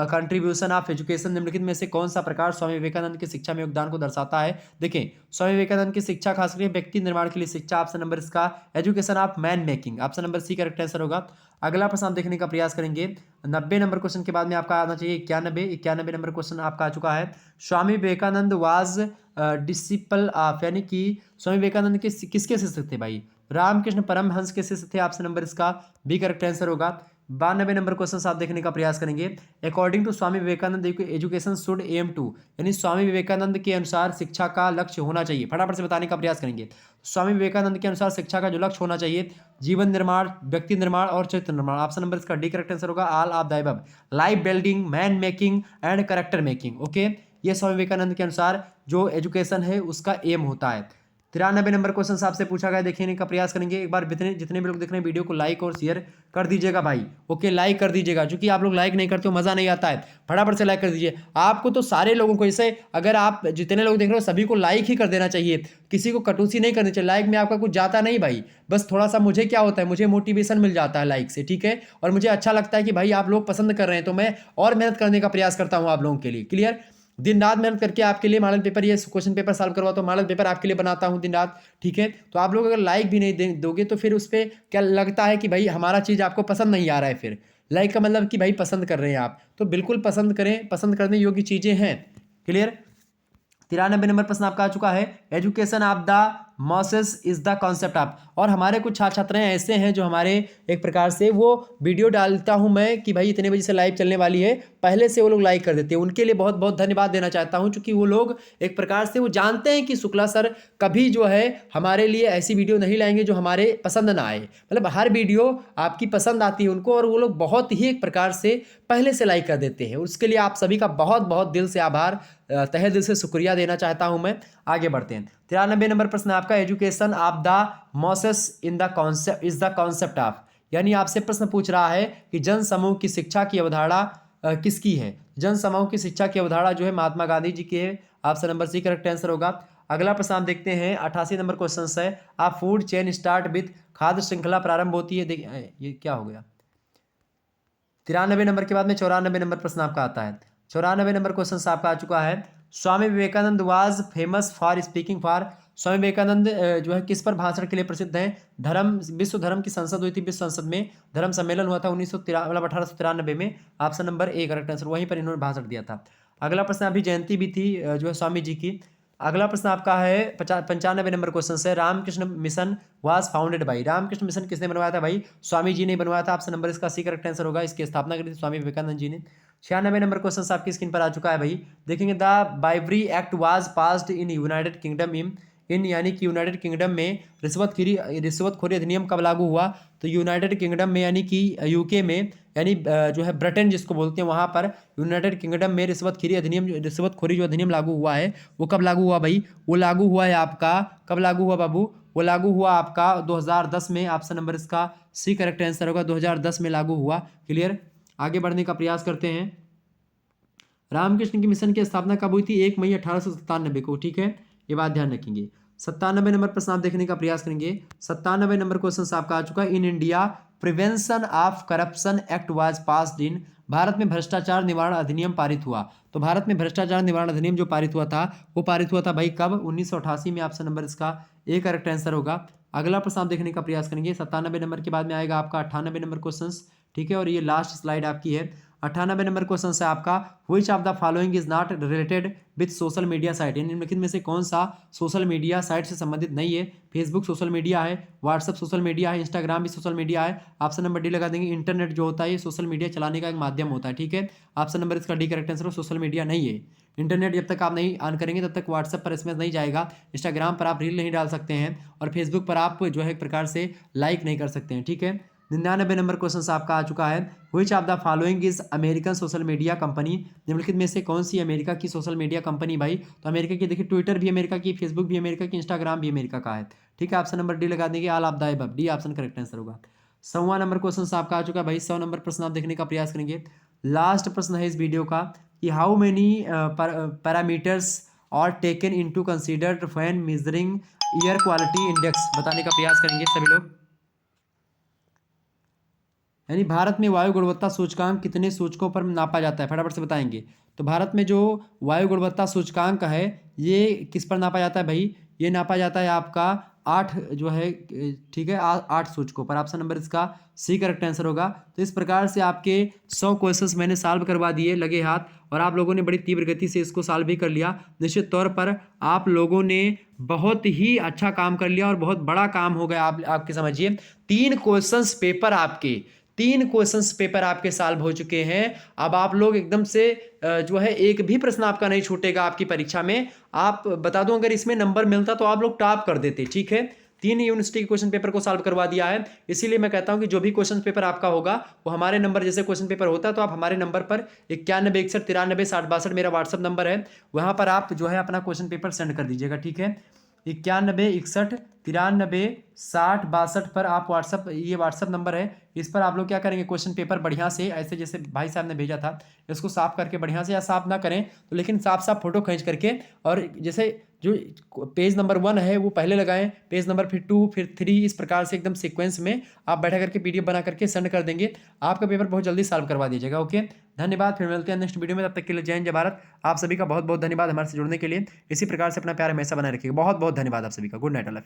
contribution of education, निम्नलिखित में से कौन सा प्रकार स्वामी विवेकानंद की शिक्षा में योगदान को दर्शाता है। देखिए, स्वामी विवेकानंद की शिक्षा खास करके व्यक्ति निर्माण के लिए शिक्षा। ऑप्शन नंबर इसका education of man making. Option number C correct answer होगा। अगला प्रश्न आप देखने का प्रयास करेंगे। 90 नंबर क्वेश्चन के बाद में आपका आना चाहिए 91 नंबर क्वेश्चन आपका आ चुका है, Swami Vivekananda was disciple of, यानी कि स्वामी विवेकानंद के किसके शिष्य थे भाई, रामकृष्ण परमहंस के शिष्य थे। ऑप्शन नंबर इसका बी करेक्ट आंसर होगा। 92 नंबर क्वेश्चन आप देखने का प्रयास करेंगे, according to Swami Vivekananda education should aim to, यानी स्वामी विवेकानंद के अनुसार शिक्षा का लक्ष्य होना चाहिए, फटाफट से बताने का प्रयास करेंगे। स्वामी विवेकानंद के अनुसार शिक्षा का जो लक्ष्य होना चाहिए, जीवन निर्माण, व्यक्ति निर्माण और चरित्र निर्माण। ऑप्शन नंबर इसका डी करेक्ट आंसर होगा, all of the above, life building, man making and character making. Okay, ये स्वामी विवेकानंद के अनुसार जो एजुकेशन है उसका एम होता है। 93 नंबर क्वेश्चन आपसे पूछा गया, देखने का प्रयास करेंगे। एक बार जितने भी लोग देख रहे हैं वीडियो को लाइक और शेयर कर दीजिएगा भाई। ओके, लाइक कर दीजिएगा, क्योंकि आप लोग लाइक नहीं करते हो मज़ा नहीं आता है, फटाफट से लाइक कर दीजिए। आपको तो सारे लोगों को, जैसे अगर आप जितने लोग देख रहे हो सभी को लाइक ही कर देना चाहिए, किसी को कटौती नहीं करनी चाहिए। लाइक में आपका कुछ जाता नहीं भाई, बस थोड़ा सा मुझे क्या होता है, मुझे मोटिवेशन मिल जाता है लाइक से, ठीक है। और मुझे अच्छा लगता है कि भाई आप लोग पसंद कर रहे हैं, तो मैं और मेहनत करने का प्रयास करता हूँ आप लोगों के लिए। क्लियर, दिन रात मेहनत करके आपके लिए मॉडल पेपर, ये क्वेश्चन पेपर सॉल्व करवाता हूँ, मॉडल पेपर आपके लिए बनाता हूँ दिन रात, ठीक है। तो आप लोग अगर लाइक भी नहीं दोगे तो फिर उस पर क्या लगता है कि भाई हमारा चीज़ आपको पसंद नहीं आ रहा है। फिर लाइक का मतलब कि भाई पसंद कर रहे हैं आप, तो बिल्कुल पसंद करें, पसंद करने योग्य चीज़ें हैं। क्लियर। 93 नंबर प्रश्न आपका आ चुका है, education of the mosses is the concept of, और हमारे कुछ छात्र छात्राएं ऐसे हैं जो हमारे एक प्रकार से वो वीडियो डालता हूं मैं कि भाई इतने बजे से लाइव चलने वाली है, पहले से वो लोग लाइक कर देते हैं, उनके लिए बहुत बहुत धन्यवाद देना चाहता हूं, क्योंकि वो लोग एक प्रकार से वो जानते हैं कि शुक्ला सर कभी जो है हमारे लिए ऐसी वीडियो नहीं लाएंगे जो हमारे पसंद ना आए, मतलब हर वीडियो आपकी पसंद आती है उनको, और वो लोग बहुत ही एक प्रकार से पहले से लाइक कर देते हैं। उसके लिए आप सभी का बहुत बहुत दिल से आभार, तहे दिल से शुक्रिया देना चाहता हूं मैं। आगे बढ़ते हैं, 93 नंबर प्रश्न आपका, education of the mosses in the concept is the concept of, यानी आपसे प्रश्न पूछ रहा है कि जन समूह की शिक्षा की अवधारणा किसकी है। जन समूह की शिक्षा की अवधारणा जो है महात्मा गांधी जी की है। Option number C correct answer होगा। अगला प्रश्न आप देखते हैं, 88 नंबर क्वेश्चन है, आप फूड चेन स्टार्ट विथ, खाद्य श्रृंखला प्रारंभ होती है, देखिए ये क्या हो गया। 93 नंबर के बाद में 94 नंबर प्रश्न आपका आता है। 94 नंबर क्वेश्चन आपका आ चुका है, Swami Vivekananda was famous for speaking for, Swami Vivekananda जो है किस पर भाषण के लिए प्रसिद्ध हैं। धर्म, विश्व धर्म की संसद हुई थी, विश्व संसद में धर्म सम्मेलन हुआ था 1893 में। Option number A correct answer, वहीं पर इन्होंने भाषण दिया था। अगला प्रश्न, अभी जयंती भी थी जो है स्वामी जी की। अगला प्रश्न आपका है 95 नंबर क्वेश्चन है, Ramakrishna mission was founded by, Ramakrishna mission किसने बनवाया था भाई, स्वामी जी ने बनवाया था। ऑप्शन नंबर इसका सी करेक्ट आंसर होगा। इसकी स्थापना करी थी स्वामी विवेकानंद जी ने। 96 नंबर क्वेश्चन आपकी स्क्रीन पर आ चुका है भाई। देखेंगे the bribery act was passed in United Kingdom in यानी कि यूनाइटेड किंगडम में रिश्वतखोरी अधिनियम कब लागू हुआ? तो यूनाइटेड किंगडम में यानी कि यूके में, यानी जो है ब्रिटेन जिसको बोलते हैं, वहाँ पर यूनाइटेड किंगडम में रिश्वतखोरी जो अधिनियम लागू हुआ है वो कब लागू हुआ भाई? वो लागू हुआ है आपका, कब लागू हुआ बाबू? वो लागू हुआ आपका 2010 में। ऑप्शन नंबर इसका सी करेक्ट आंसर होगा, 2010 में लागू हुआ। क्लियर। आगे बढ़ने का प्रयास करते हैं। रामकृष्ण की मिशन की स्थापना कब हुई थी? 1 मई 1897 को। ठीक है, ये बात ध्यान रखेंगे। 97 नंबर प्रश्न आप देखने का प्रयास करेंगे। 97 नंबर क्वेश्चन आपका आ चुका है। In India prevention of corruption act was passed इन, भारत में भ्रष्टाचार निवारण अधिनियम पारित हुआ। तो भारत में भ्रष्टाचार निवारण अधिनियम जो पारित हुआ था वो पारित हुआ था भाई कब? 1988 में। ऑप्शन नंबर इसका ए करेक्ट आंसर होगा। अगला प्रश्न आप देखने का प्रयास करेंगे। 97 नंबर के बाद में आएगा आपका 98 नंबर क्वेश्चन। ठीक है, और ये लास्ट स्लाइड आपकी है। 98 नंबर क्वेश्चन है आपका, which of the following is not related with social media site, यानी निम्नलिखित में से कौन सा सोशल मीडिया साइट से संबंधित नहीं है? फेसबुक सोशल मीडिया है, व्हाट्सएप सोशल मीडिया है, इंस्टाग्राम भी सोशल मीडिया है। ऑप्शन नंबर डी लगा देंगे। इंटरनेट जो होता है ये सोशल मीडिया चलाने का एक माध्यम होता है। ठीक है, ऑप्शन नंबर इसका D correct answer, social media नहीं है। इंटरनेट जब तक आप नहीं ऑन करेंगे तब तक व्हाट्सएप पर एसएमएस नहीं जाएगा, इंस्टाग्राम पर आप रील नहीं डाल सकते हैं, और फेसबुक पर आप जो है एक प्रकार से लाइक नहीं कर सकते हैं। ठीक है, 99 नंबर क्वेश्चन आपका आ चुका है। Which of the following is American social media company, निम्नलिखित में से कौन सी अमेरिका की सोशल मीडिया कंपनी भाई? तो अमेरिका की देखिए, ट्विटर भी अमेरिका की, फेसबुक भी अमेरिका की, इंस्टाग्राम भी अमेरिका का है। ठीक है, ऑप्शन नंबर डी लगा देंगे। All of the above, D option correct answer होगा। 100वां नंबर क्वेश्चन आपका आ चुका है भाई। 100 नंबर प्रश्न आप देखने का प्रयास करेंगे। लास्ट प्रश्न है इस वीडियो का कि how many parameters are taken into considered when measuring air quality index, बताने का प्रयास करेंगे सभी लोग। यानी भारत में वायु गुणवत्ता सूचकांक कितने सूचकों पर नापा जाता है, फटाफट से बताएंगे। तो भारत में जो वायु गुणवत्ता सूचकांक है ये किस पर नापा जाता है भाई? ये नापा जाता है आपका 8 जो है, ठीक है, 8 सूचकों पर। ऑप्शन नंबर इसका सी करेक्ट आंसर होगा। तो इस प्रकार से आपके 100 क्वेश्चंस मैंने सॉल्व करवा दिए लगे हाथ, और आप लोगों ने बड़ी तीव्र गति से इसको सॉल्व भी कर लिया। निश्चित तौर पर आप लोगों ने बहुत ही अच्छा काम कर लिया और बहुत बड़ा काम हो गया। आप आपके समझिए 3 क्वेश्चंस पेपर आपके सॉल्व हो चुके हैं। अब आप लोग एकदम से जो है एक भी प्रश्न आपका नहीं छूटेगा आपकी परीक्षा में। आप बता दूं, अगर इसमें नंबर मिलता तो आप लोग टॉप कर देते। ठीक है, 3 यूनिवर्सिटी के क्वेश्चन पेपर को सॉल्व करवा दिया है। इसीलिए मैं कहता हूं कि जो भी क्वेश्चन पेपर आपका होगा वो हमारे नंबर जैसे क्वेश्चन पेपर होता है तो आप हमारे नंबर पर 91 61 93 60 62 मेरा व्हाट्सअप नंबर है, वहां पर आप जो है अपना क्वेश्चन पेपर सेंड कर दीजिएगा। ठीक है, 91 61 93 60 62 पर आप व्हाट्सअप, ये व्हाट्सअप नंबर है, इस पर आप लोग क्या करेंगे, क्वेश्चन पेपर बढ़िया से ऐसे जैसे भाई साहब ने भेजा था इसको साफ करके बढ़िया से, या साफ ना करें तो लेकिन साफ साफ फोटो खींच करके, और जैसे जो पेज नंबर 1 है वो पहले लगाएं, पेज नंबर फिर 2 फिर 3, इस प्रकार से एकदम सीक्वेंस में आप बैठा करके पीडीएफ बना करके सेंड कर देंगे। आपका पेपर बहुत जल्दी सॉल्व करवा दीजिएगा। ओके, धन्यवाद। फिर मिलते हैं नेक्स्ट वीडियो में, तब तक के लिए जय हिंद जय भारत। आप सभी का बहुत बहुत धन्यवाद हमारे से जुड़ने के लिए। इसी प्रकार से अपना प्यार हमेशा बनाए रखिएगा। बहुत बहुत धन्यवाद आप सभी का। Good night, I love you.